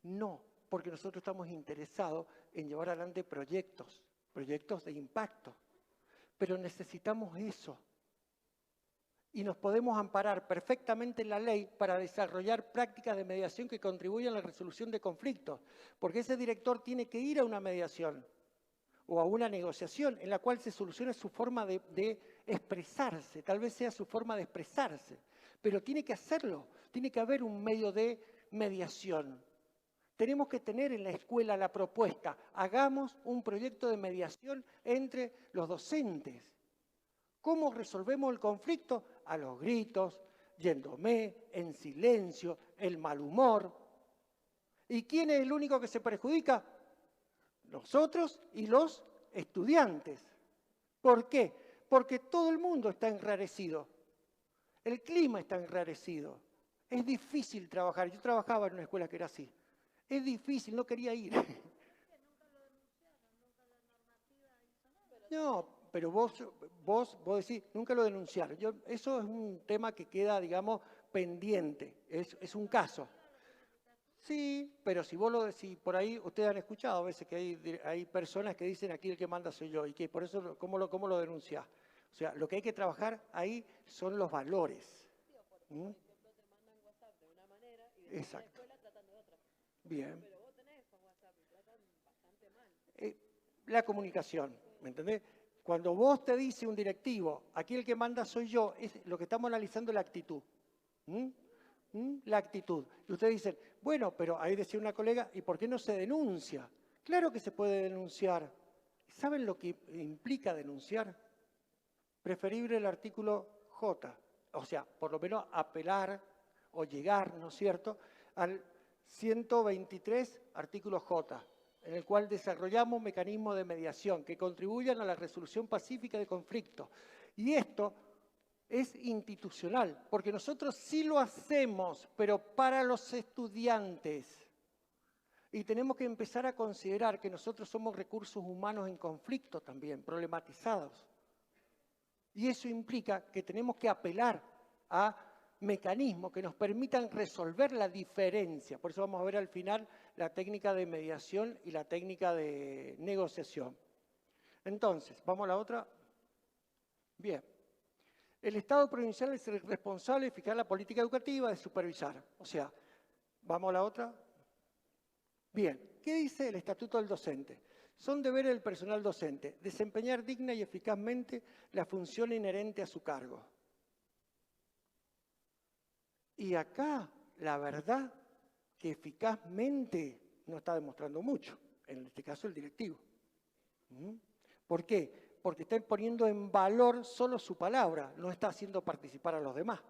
No, porque nosotros estamos interesados en llevar adelante proyectos de impacto, pero necesitamos eso. Y nos podemos amparar perfectamente en la ley para desarrollar prácticas de mediación que contribuyan a la resolución de conflictos, porque ese director tiene que ir a una mediación o a una negociación en la cual se solucione su forma de expresarse, tal vez sea su forma de expresarse, pero tiene que hacerlo, tiene que haber un medio de mediación. Tenemos que tener en la escuela la propuesta, hagamos un proyecto de mediación entre los docentes. ¿Cómo resolvemos el conflicto? A los gritos, yéndome, en silencio, el mal humor. ¿Y quién es el único que se perjudica? Nosotros y los estudiantes. ¿Por qué? Porque todo el mundo está enrarecido. El clima está enrarecido. Es difícil trabajar. Yo trabajaba en una escuela que era así. Es difícil, no quería ir. No, pero vos decís, nunca lo denunciaron. Eso es un tema que queda, digamos, pendiente. Es un caso. Sí, pero si vos lo decís, por ahí ustedes han escuchado a veces que hay personas que dicen aquí el que manda soy yo, y que por eso, ¿cómo lo denunciás? O sea, lo que hay que trabajar ahí son los valores. ¿Mm? Exacto. Bien. La comunicación, ¿me entendés? Cuando vos te dice un directivo, aquí el que manda soy yo, es lo que estamos analizando es la actitud. La actitud. Y ustedes dicen, bueno, pero ahí decía una colega, ¿y por qué no se denuncia? Claro que se puede denunciar. ¿Saben lo que implica denunciar? Preferible el artículo J, o sea, por lo menos apelar o llegar, ¿no es cierto?, al 123, artículo J, en el cual desarrollamos mecanismos de mediación que contribuyan a la resolución pacífica de conflictos. Y esto es institucional, porque nosotros sí lo hacemos, pero para los estudiantes. Y tenemos que empezar a considerar que nosotros somos recursos humanos en conflicto también, problematizados. Y eso implica que tenemos que apelar a mecanismos que nos permitan resolver la diferencia. Por eso vamos a ver al final la técnica de mediación y la técnica de negociación. Entonces, ¿vamos a la otra? Bien. El Estado provincial es el responsable de fijar la política educativa, de supervisar. O sea, ¿Vamos a la otra? Bien, ¿qué dice el Estatuto del Docente? Son deberes del personal docente desempeñar digna y eficazmente la función inherente a su cargo. Y acá, la verdad, que eficazmente no está demostrando mucho, en este caso el directivo. ¿Por qué? Porque está poniendo en valor solo su palabra, no está haciendo participar a los demás.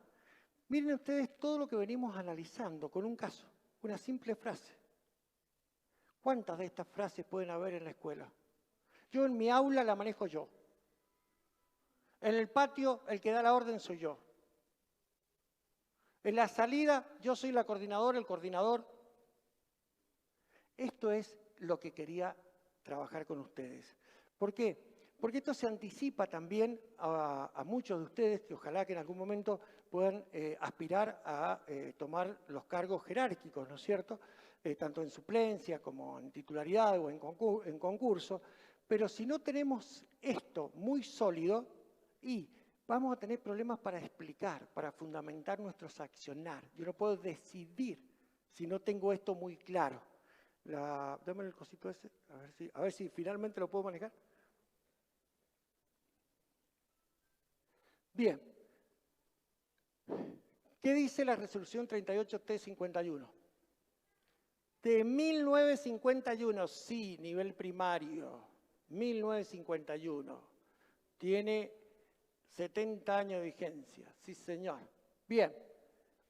Miren ustedes todo lo que venimos analizando con un caso, una simple frase. ¿Cuántas de estas frases pueden haber en la escuela? Yo en mi aula la manejo yo. En el patio el que da la orden soy yo. En la salida yo soy la coordinadora, el coordinador. Esto es lo que quería trabajar con ustedes. ¿Por qué? Porque esto se anticipa también a muchos de ustedes que ojalá que en algún momento puedan aspirar a tomar los cargos jerárquicos, ¿no es cierto? Tanto en suplencia como en titularidad o en concurso. Pero si no tenemos esto muy sólido, y vamos a tener problemas para explicar, para fundamentar nuestros accionar. Yo no puedo decidir si no tengo esto muy claro. Dame el cosito ese, a ver si finalmente lo puedo manejar. Bien. ¿Qué dice la resolución 38T51? De 1951, sí, nivel primario, 1951. Tiene 70 años de vigencia, sí señor. Bien,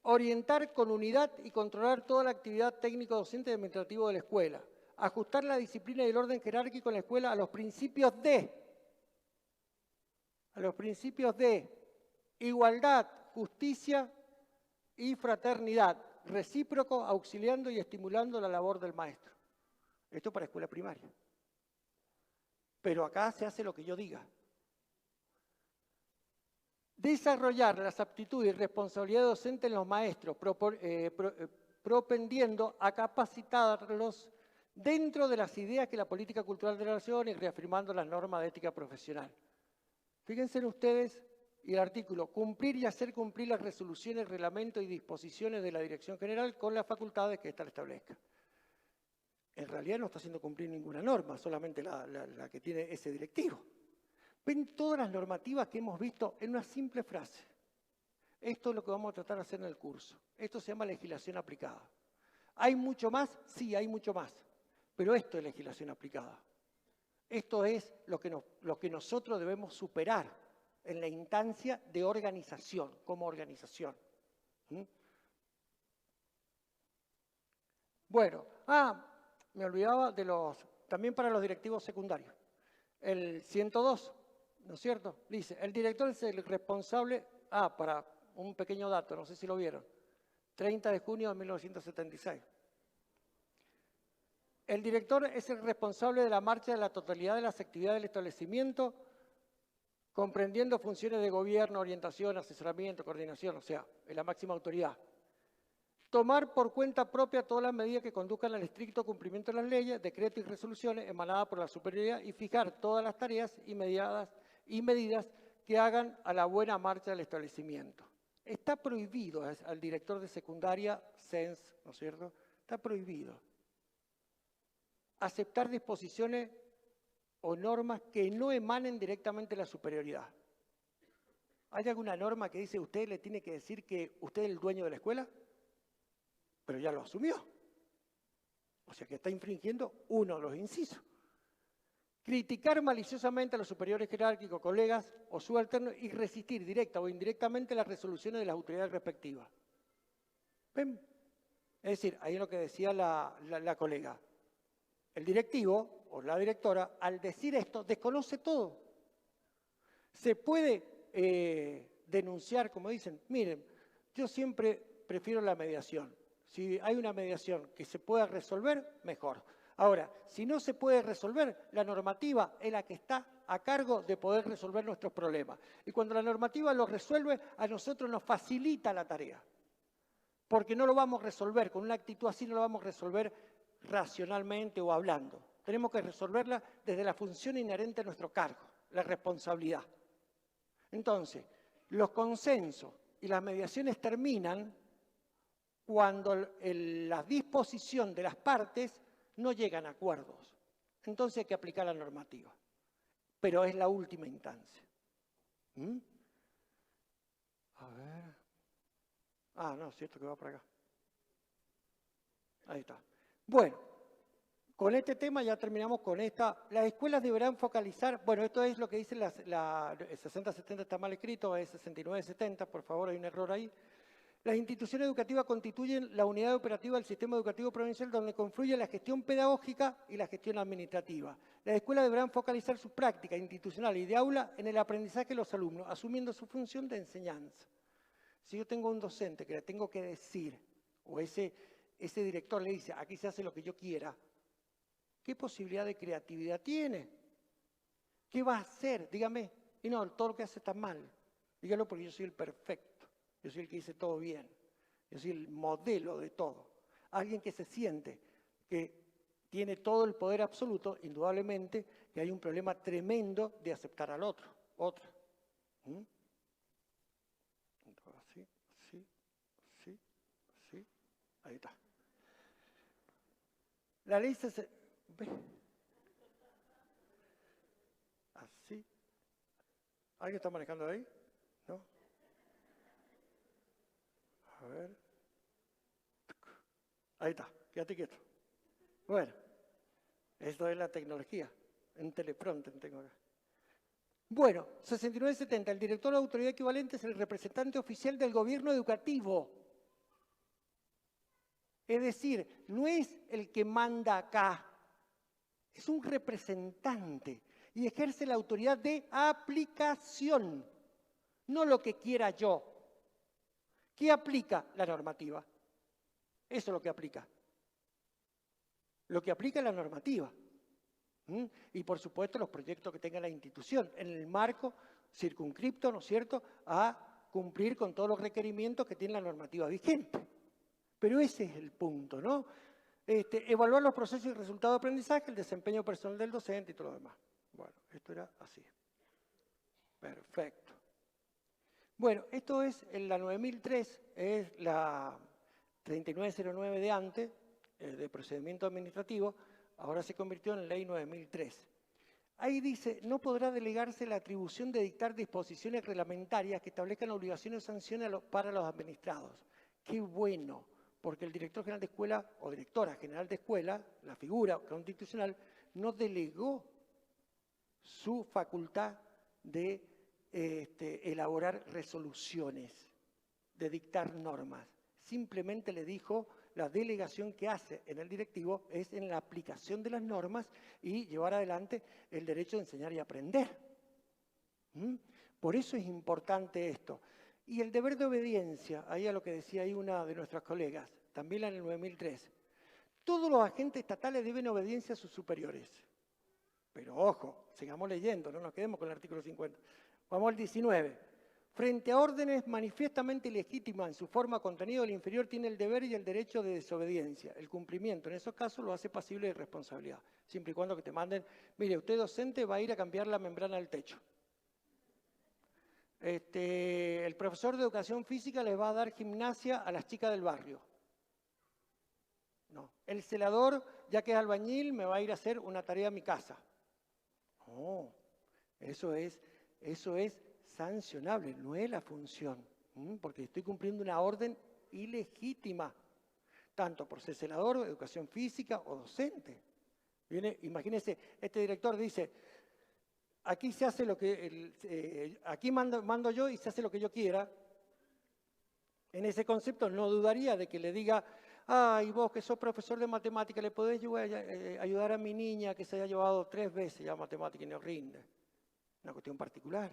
orientar con unidad y controlar toda la actividad técnico-docente y administrativo de la escuela. Ajustar la disciplina y el orden jerárquico en la escuela a los principios de igualdad, justicia y fraternidad, recíproco, auxiliando y estimulando la labor del maestro. Esto para escuela primaria. Pero acá se hace lo que yo diga. Desarrollar las aptitudes y responsabilidad docente en los maestros, propendiendo a capacitarlos dentro de las ideas que la política cultural de la nación y reafirmando las normas de ética profesional. Fíjense en ustedes y el artículo, cumplir y hacer cumplir las resoluciones, reglamentos y disposiciones de la Dirección General con las facultades que ésta establezca. En realidad no está haciendo cumplir ninguna norma, solamente la que tiene ese directivo. Ven todas las normativas que hemos visto en una simple frase. Esto es lo que vamos a tratar de hacer en el curso. Esto se llama legislación aplicada. ¿Hay mucho más? Sí, hay mucho más. Pero esto es legislación aplicada. Esto es lo que nosotros debemos superar en la instancia de organización, como organización. Bueno, me olvidaba también para los directivos secundarios. El 102, ¿no es cierto? Dice, el director es el responsable, para un pequeño dato, no sé si lo vieron, 30 de junio de 1976. El director es el responsable de la marcha de la totalidad de las actividades del establecimiento, comprendiendo funciones de gobierno, orientación, asesoramiento, coordinación, o sea, es la máxima autoridad. Tomar por cuenta propia todas las medidas que conduzcan al estricto cumplimiento de las leyes, decretos y resoluciones emanadas por la superioridad y fijar todas las tareas y medidas que hagan a la buena marcha del establecimiento. Está prohibido al director de secundaria, SENS, ¿no es cierto? Está prohibido aceptar disposiciones o normas que no emanen directamente de la superioridad. ¿Hay alguna norma que dice usted le tiene que decir que usted es el dueño de la escuela? Pero ya lo asumió. O sea que está infringiendo uno de los incisos. Criticar maliciosamente a los superiores jerárquicos, colegas o subalternos y resistir directa o indirectamente las resoluciones de las autoridades respectivas. ¿Ven? Es decir, ahí es lo que decía la colega. El directivo o la directora, al decir esto, desconoce todo. Se puede denunciar, como dicen, miren, yo siempre prefiero la mediación. Si hay una mediación que se pueda resolver, mejor. Ahora, si no se puede resolver, la normativa es la que está a cargo de poder resolver nuestros problemas. Y cuando la normativa lo resuelve, a nosotros nos facilita la tarea. Porque no lo vamos a resolver, con una actitud así no lo vamos a resolver racionalmente o hablando. Tenemos que resolverla desde la función inherente a nuestro cargo, la responsabilidad. Entonces, los consensos y las mediaciones terminan cuando la disposición de las partes no llegan a acuerdos. Entonces hay que aplicar la normativa. Pero es la última instancia. ¿Mm? A ver. Ah, no, cierto que va para acá. Ahí está. Bueno, con este tema ya terminamos con esta. Las escuelas deberán focalizar, bueno, esto es lo que dice el 6070 está mal escrito, es 6970, por favor, hay un error ahí. Las instituciones educativas constituyen la unidad operativa del sistema educativo provincial donde confluye la gestión pedagógica y la gestión administrativa. Las escuelas deberán focalizar sus prácticas institucionales y de aula en el aprendizaje de los alumnos, asumiendo su función de enseñanza. Si yo tengo un docente que le tengo que decir, o ese director le dice, aquí se hace lo que yo quiera, ¿qué posibilidad de creatividad tiene? ¿Qué va a hacer? Dígame. Y no, todo lo que hace está mal. Dígalo porque yo soy el perfecto. Yo soy el que dice todo bien. Yo soy el modelo de todo. Alguien que se siente que tiene todo el poder absoluto, indudablemente que hay un problema tremendo de aceptar al otro. Otra. ¿Mm? Así, así, así, así. Ahí está. La ley se... Así. ¿Alguien está manejando ahí? ¿No? A ver. Ahí está, quédate quieto. Bueno, esto es la tecnología. En teleprompter tengo acá. Bueno, 6970. El director de autoridad equivalente es el representante oficial del gobierno educativo. Es decir, no es el que manda acá. Es un representante y ejerce la autoridad de aplicación, no lo que quiera yo. ¿Qué aplica la normativa? Eso es lo que aplica. Lo que aplica es la normativa. Y por supuesto los proyectos que tenga la institución en el marco circunscripto, ¿no es cierto?, a cumplir con todos los requerimientos que tiene la normativa vigente. Pero ese es el punto, ¿no? Evaluar los procesos y resultados de aprendizaje, el desempeño personal del docente y todo lo demás. Bueno, esto era así. Perfecto. Bueno, esto es la 9003, es la 3909 de antes, de procedimiento administrativo, ahora se convirtió en ley 9003. Ahí dice, no podrá delegarse la atribución de dictar disposiciones reglamentarias que establezcan obligaciones o sanciones para los administrados. ¡Qué bueno! Porque el director general de escuela o directora general de escuela, la figura constitucional, no delegó su facultad de elaborar resoluciones, de dictar normas. Simplemente le dijo, la delegación que hace en el directivo es en la aplicación de las normas y llevar adelante el derecho de enseñar y aprender. Por eso es importante esto. Y el deber de obediencia, ahí a lo que decía ahí una de nuestras colegas, también en el 9003. Todos los agentes estatales deben obediencia a sus superiores. Pero ojo, sigamos leyendo, no nos quedemos con el artículo 50. Vamos al 19. Frente a órdenes manifiestamente ilegítimas en su forma o contenido, el inferior tiene el deber y el derecho de desobediencia. El cumplimiento en esos casos lo hace pasible de responsabilidad. Siempre y cuando que te manden, mire, usted docente va a ir a cambiar la membrana del techo. El profesor de educación física les va a dar gimnasia a las chicas del barrio. No. El celador, ya que es albañil, me va a ir a hacer una tarea a mi casa. No, eso es sancionable, no es la función, porque estoy cumpliendo una orden ilegítima, tanto por ser celador, educación física o docente. Imagínense, este director dice, aquí se hace lo que, aquí mando yo y se hace lo que yo quiera. En ese concepto no dudaría de que le diga, ay, vos que sos profesor de matemática, ¿le podés ayudar a mi niña que se haya llevado 3 veces ya matemática y no rinde? Una cuestión particular.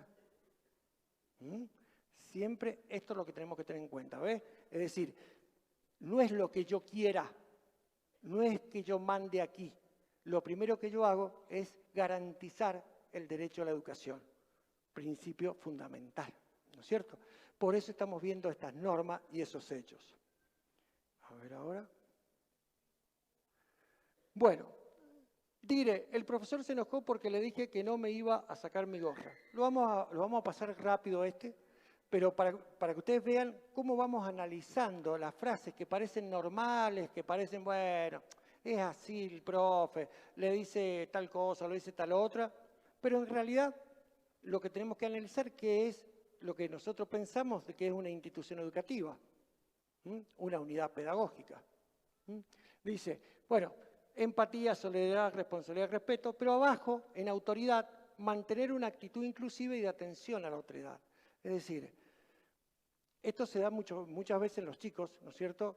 Siempre esto es lo que tenemos que tener en cuenta, ¿ves? Es decir, no es lo que yo quiera, no es que yo mande aquí. Lo primero que yo hago es garantizar el derecho a la educación, principio fundamental, ¿no es cierto? Por eso estamos viendo estas normas y esos hechos. A ver ahora. Bueno, diré, el profesor se enojó porque le dije que no me iba a sacar mi gorra. Lo vamos a pasar rápido pero para que ustedes vean cómo vamos analizando las frases que parecen normales, que parecen, bueno, es así el profe, le dice tal cosa, le dice tal otra, pero en realidad lo que tenemos que analizar qué es lo que nosotros pensamos de que es una institución educativa, una unidad pedagógica. Dice, bueno, empatía, solidaridad, responsabilidad, respeto, pero abajo, en autoridad, mantener una actitud inclusiva y de atención a la autoridad. Es decir, esto se da muchas veces en los chicos, ¿no es cierto?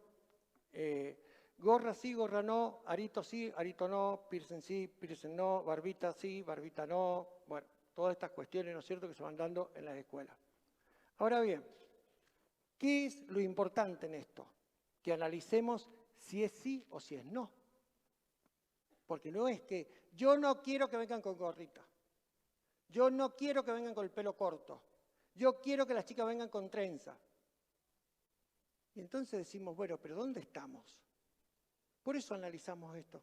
Gorra sí, gorra no, arito sí, arito no, piercing sí, piercing no, barbita sí, barbita no. Bueno, todas estas cuestiones, ¿no es cierto?, que se van dando en las escuelas. Ahora bien, ¿qué es lo importante en esto? Que analicemos si es sí o si es no. Porque no es que yo no quiero que vengan con gorrita, yo no quiero que vengan con el pelo corto, yo quiero que las chicas vengan con trenza. Y entonces decimos, bueno, pero ¿dónde estamos? Por eso analizamos esto,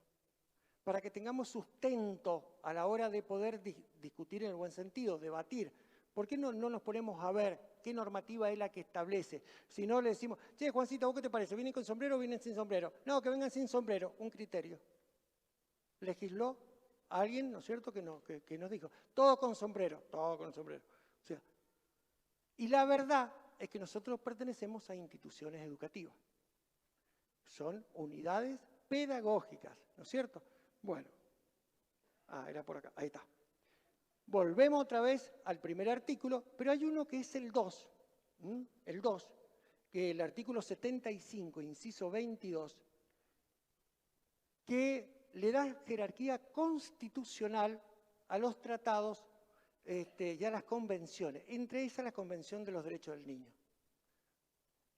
para que tengamos sustento a la hora de poder discutir en el buen sentido, debatir. ¿Por qué no nos ponemos a ver qué normativa es la que establece? Si no le decimos, che, Juancita, ¿vos qué te parece? ¿Vienen con sombrero o vienen sin sombrero? No, que vengan sin sombrero, un criterio. Legisló alguien, ¿no es cierto?, que nos dijo, todo con sombrero, todo con sombrero. O sea, y la verdad es que nosotros pertenecemos a instituciones educativas. Son unidades pedagógicas, ¿no es cierto? Bueno, era por acá, ahí está. Volvemos otra vez al primer artículo, pero hay uno que es el 2, el 2, que el artículo 75, inciso 22, que le da jerarquía constitucional a los tratados y a las convenciones, entre esas la Convención de los Derechos del Niño.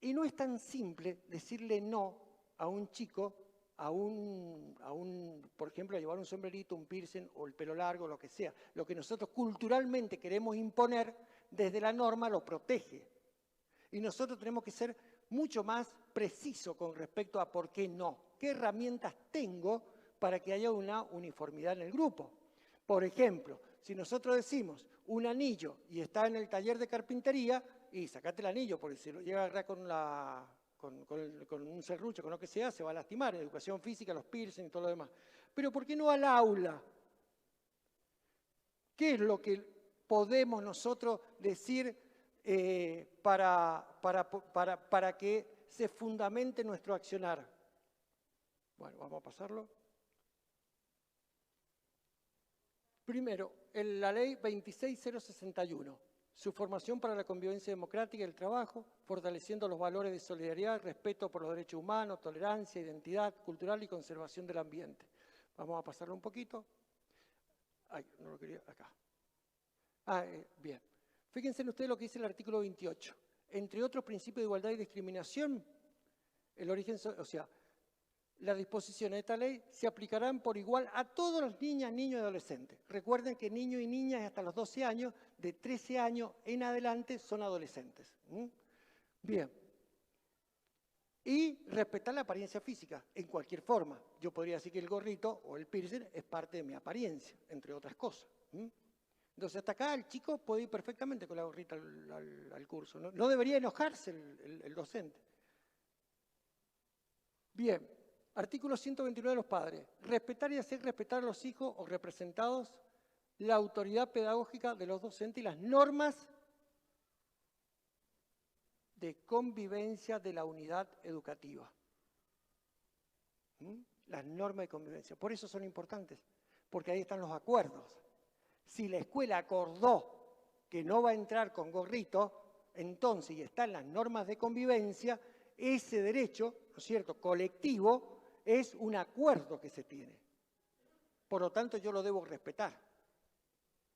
Y no es tan simple decirle no a un chico, por ejemplo, a llevar un sombrerito, un piercing o el pelo largo, lo que sea. Lo que nosotros culturalmente queremos imponer, desde la norma lo protege. Y nosotros tenemos que ser mucho más precisos con respecto a por qué no. ¿Qué herramientas tengo para que haya una uniformidad en el grupo? Por ejemplo, si nosotros decimos un anillo y está en el taller de carpintería, y sacate el anillo, porque si lo llega a agarrar con un serrucho, con lo que sea, se va a lastimar. En educación física, los piercing y todo lo demás. Pero ¿por qué no al aula? ¿Qué es lo que podemos nosotros decir para que se fundamente nuestro accionar? Bueno, vamos a pasarlo. Primero, la ley 26061. Su formación para la convivencia democrática y el trabajo, fortaleciendo los valores de solidaridad, respeto por los derechos humanos, tolerancia, identidad cultural y conservación del ambiente. Vamos a pasarlo un poquito. Ay, no lo quería, acá. Bien. Fíjense en ustedes lo que dice el artículo 28. Entre otros principios de igualdad y discriminación, el origen, o sea, las disposiciones de esta ley se aplicarán por igual a todos los niñas, niños y adolescentes. Recuerden que niños y niñas hasta los 12 años, de 13 años en adelante, son adolescentes. Bien. Y respetar la apariencia física, en cualquier forma. Yo podría decir que el gorrito o el piercing es parte de mi apariencia, entre otras cosas. Entonces, hasta acá el chico puede ir perfectamente con la gorrita al curso. No debería enojarse el docente. Bien. Artículo 129 de los padres. Respetar y hacer respetar a los hijos o representados la autoridad pedagógica de los docentes y las normas de convivencia de la unidad educativa. Las normas de convivencia. Por eso son importantes, porque ahí están los acuerdos. Si la escuela acordó que no va a entrar con gorrito, entonces, y están las normas de convivencia, ese derecho, ¿no es cierto?, colectivo, es un acuerdo que se tiene. Por lo tanto, yo lo debo respetar.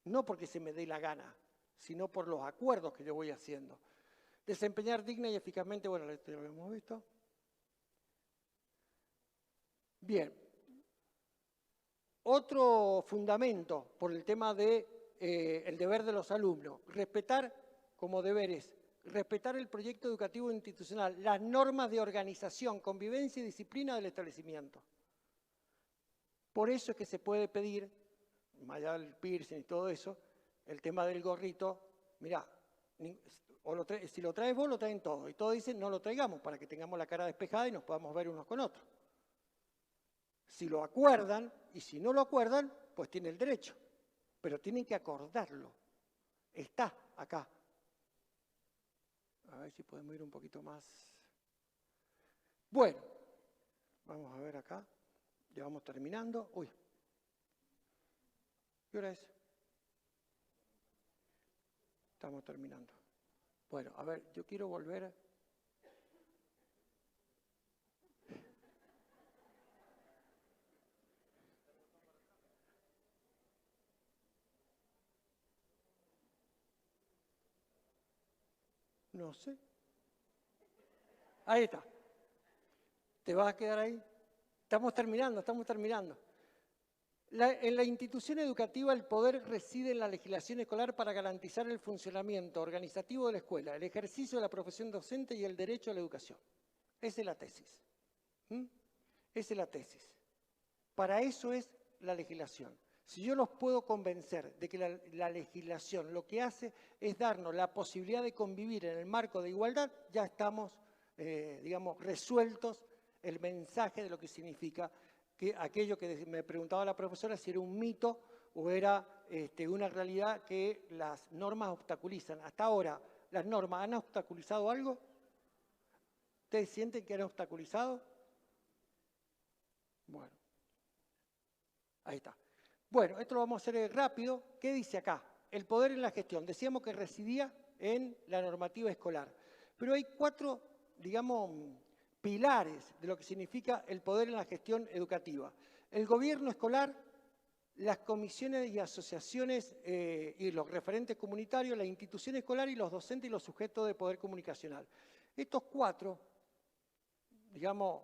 No porque se me dé la gana, sino por los acuerdos que yo voy haciendo. Desempeñar digna y eficazmente, bueno, esto ya lo hemos visto. Bien. Otro fundamento por el tema del deber de los alumnos. Respetar como deberes. Respetar el proyecto educativo institucional, las normas de organización, convivencia y disciplina del establecimiento. Por eso es que se puede pedir, más allá del piercing y todo eso, el tema del gorrito, mirá, Si lo traes vos, lo traen todos. Y todos dicen, no lo traigamos para que tengamos la cara despejada y nos podamos ver unos con otros. Si lo acuerdan, y si no lo acuerdan, pues tiene el derecho. Pero tienen que acordarlo. Está acá. A ver si podemos ir un poquito más. Bueno, vamos a ver acá. Ya vamos terminando. Uy. ¿Qué hora es? Estamos terminando. Bueno, a ver, yo quiero volver. No sé. Ahí está. ¿Te vas a quedar ahí? Estamos terminando, estamos terminando. En la institución educativa el poder reside en la legislación escolar para garantizar el funcionamiento organizativo de la escuela, el ejercicio de la profesión docente y el derecho a la educación. Esa es la tesis. Esa es la tesis. Para eso es la legislación. Si yo los puedo convencer de que la legislación lo que hace es darnos la posibilidad de convivir en el marco de igualdad, ya estamos, digamos, resueltos el mensaje de lo que significa que aquello que me preguntaba la profesora si era un mito o era una realidad que las normas obstaculizan. Hasta ahora, ¿las normas han obstaculizado algo? ¿Ustedes sienten que han obstaculizado? Bueno, ahí está. Bueno, esto lo vamos a hacer rápido. ¿Qué dice acá? El poder en la gestión. Decíamos que residía en la normativa escolar. Pero hay 4, digamos, pilares de lo que significa el poder en la gestión educativa. El gobierno escolar, las comisiones y asociaciones y los referentes comunitarios, la institución escolar y los docentes y los sujetos de poder comunicacional. Estos 4, digamos,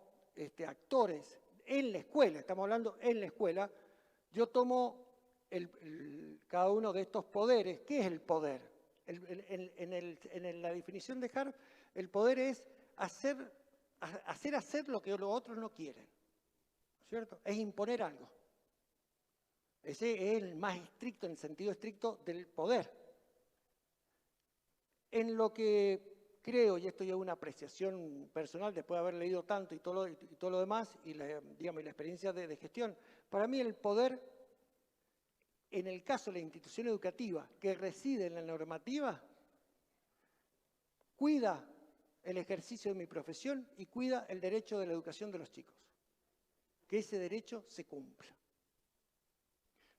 actores en la escuela, estamos hablando en la escuela, yo tomo cada uno de estos poderes. ¿Qué es el poder? En la definición de Harp, el poder es hacer lo que los otros no quieren, ¿cierto? Es imponer algo. Ese es el más estricto, en el sentido estricto del poder. En lo que creo, y esto ya es una apreciación personal después de haber leído tanto y todo lo demás, y la experiencia de gestión, para mí el poder, en el caso de la institución educativa que reside en la normativa, cuida el ejercicio de mi profesión y cuida el derecho de la educación de los chicos. Que ese derecho se cumpla.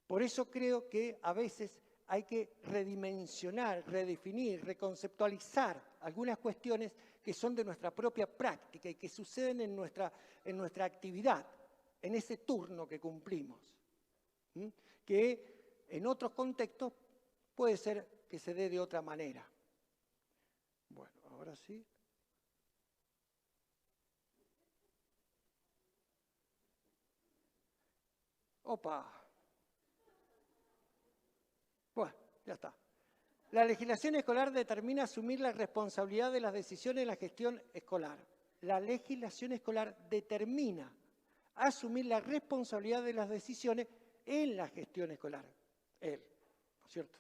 Por eso creo que a veces hay que redimensionar, redefinir, reconceptualizar algunas cuestiones que son de nuestra propia práctica y que suceden en nuestra actividad, en ese turno que cumplimos. Que en otros contextos puede ser que se dé de otra manera. Bueno, ahora sí. Opa. Bueno, ya está. La legislación escolar determina asumir la responsabilidad de las decisiones en la gestión escolar. La legislación escolar determina asumir la responsabilidad de las decisiones en la gestión escolar. ¿No es cierto?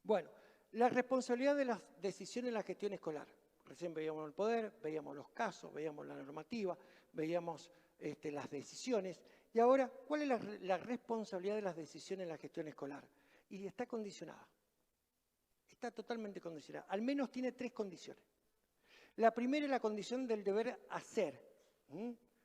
Bueno, la responsabilidad de las decisiones en la gestión escolar. Recién veíamos el poder, veíamos los casos, veíamos la normativa, veíamos las decisiones. Y ahora, ¿cuál es la responsabilidad de las decisiones en la gestión escolar? Y está condicionada. Está totalmente condicionada. Al menos tiene 3 condiciones. La primera es la condición del deber hacer.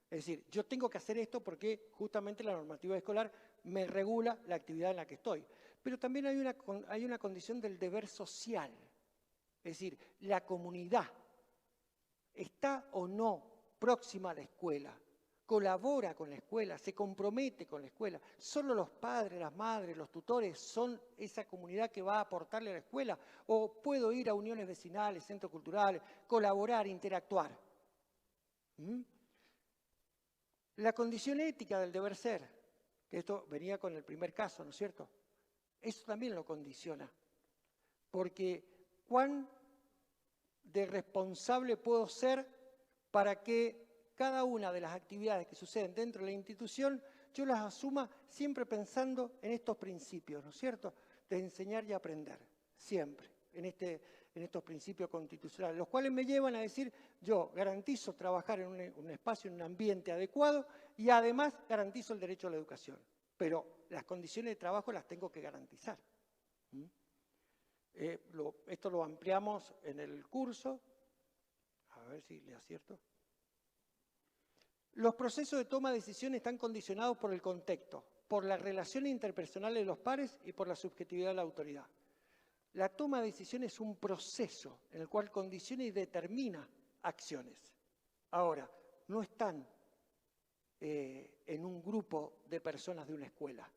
Es decir, yo tengo que hacer esto porque justamente la normativa escolar me regula la actividad en la que estoy. Pero también hay una condición del deber social. Es decir, la comunidad está o no próxima a la escuela, colabora con la escuela, se compromete con la escuela. Solo los padres, las madres, los tutores son esa comunidad que va a aportarle a la escuela. O puedo ir a uniones vecinales, centros culturales, colaborar, interactuar. La condición ética del deber ser, que esto venía con el primer caso, ¿no es cierto? Eso también lo condiciona. Porque ¿cuán de responsable puedo ser para que cada una de las actividades que suceden dentro de la institución yo las asuma siempre pensando en estos principios, ¿no es cierto? de enseñar y aprender, siempre, en estos principios constitucionales, los cuales me llevan a decir, yo garantizo trabajar en un espacio, en un ambiente adecuado y además garantizo el derecho a la educación. Pero las condiciones de trabajo las tengo que garantizar. Esto lo ampliamos en el curso. A ver si le acierto. Los procesos de toma de decisiones están condicionados por el contexto, por las relaciones interpersonales de los pares y por la subjetividad de la autoridad. La toma de decisiones es un proceso en el cual condiciona y determina acciones. Ahora, no están en un grupo de personas de una escuela.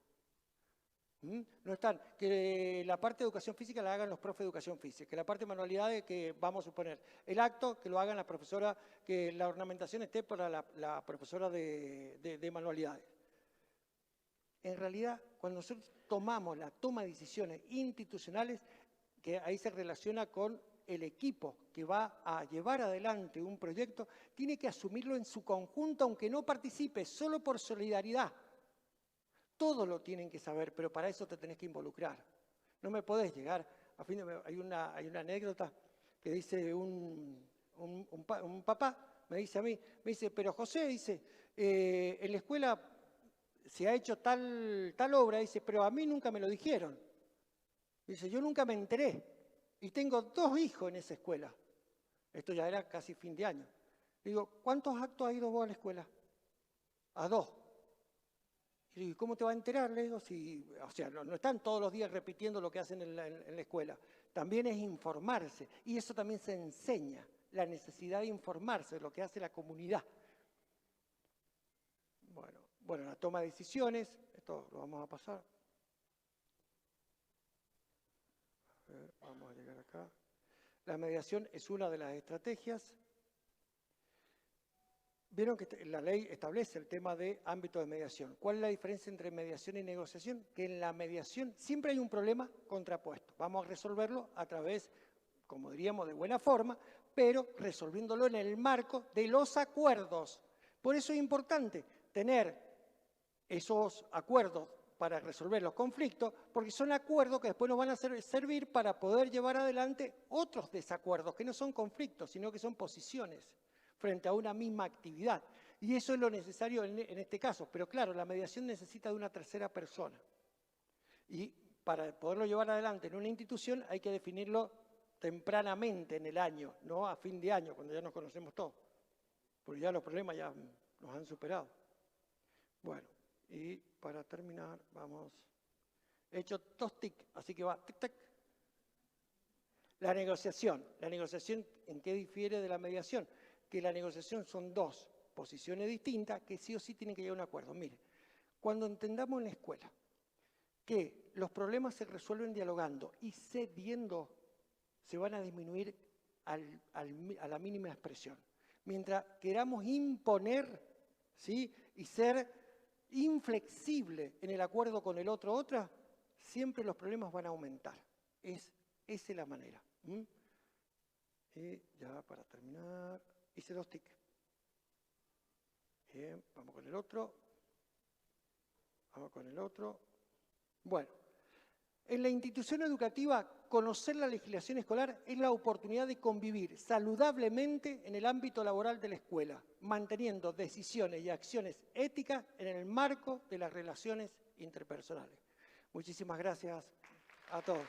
No están, que la parte de educación física la hagan los profes de educación física, que la parte de manualidades, que vamos a suponer, el acto que lo hagan la profesora, que la ornamentación esté para la profesora de manualidades. En realidad, cuando nosotros tomamos la toma de decisiones institucionales, que ahí se relaciona con el equipo que va a llevar adelante un proyecto, tiene que asumirlo en su conjunto, aunque no participe, solo por solidaridad. Todos lo tienen que saber, pero para eso te tenés que involucrar. No me podés llegar. Hay una anécdota que dice un papá, me dice a mí, me dice, pero José, dice, en la escuela se ha hecho tal obra, dice, pero a mí nunca me lo dijeron. Dice, yo nunca me enteré y tengo 2 hijos en esa escuela. Esto ya era casi fin de año. Digo, ¿cuántos actos has ido vos a la escuela? A 2. Y digo, ¿cómo te va a enterar? Le digo, o sea, no están todos los días repitiendo lo que hacen en la escuela. También es informarse. Y eso también se enseña, la necesidad de informarse de lo que hace la comunidad. Bueno, la toma de decisiones, esto lo vamos a pasar. A ver, vamos a llegar acá. La mediación es una de las estrategias. Vieron que la ley establece el tema de ámbito de mediación. ¿Cuál es la diferencia entre mediación y negociación? Que en la mediación siempre hay un problema contrapuesto. Vamos a resolverlo a través, como diríamos, de buena forma, pero resolviéndolo en el marco de los acuerdos. Por eso es importante tener esos acuerdos para resolver los conflictos, porque son acuerdos que después nos van a servir para poder llevar adelante otros desacuerdos, que no son conflictos, sino que son posiciones frente a una misma actividad. Y eso es lo necesario en este caso. Pero claro, la mediación necesita de una tercera persona. Y para poderlo llevar adelante en una institución hay que definirlo tempranamente en el año, no a fin de año, cuando ya nos conocemos todos. Porque ya los problemas ya nos han superado. Bueno, y para terminar, vamos. He hecho 2 tics, así que va tic-tac. La negociación. ¿La negociación en qué difiere de la mediación? Que la negociación son 2 posiciones distintas que sí o sí tienen que llegar a un acuerdo. Mire, cuando entendamos en la escuela que los problemas se resuelven dialogando y cediendo, se van a disminuir a la mínima expresión. Mientras queramos imponer, ¿sí?, y ser inflexible en el acuerdo con el otro o otra, siempre los problemas van a aumentar. Esa es la manera. Y ya para terminar, hice 2 tics. Bien, vamos con el otro. Vamos con el otro. Bueno, en la institución educativa, conocer la legislación escolar es la oportunidad de convivir saludablemente en el ámbito laboral de la escuela, manteniendo decisiones y acciones éticas en el marco de las relaciones interpersonales. Muchísimas gracias a todos.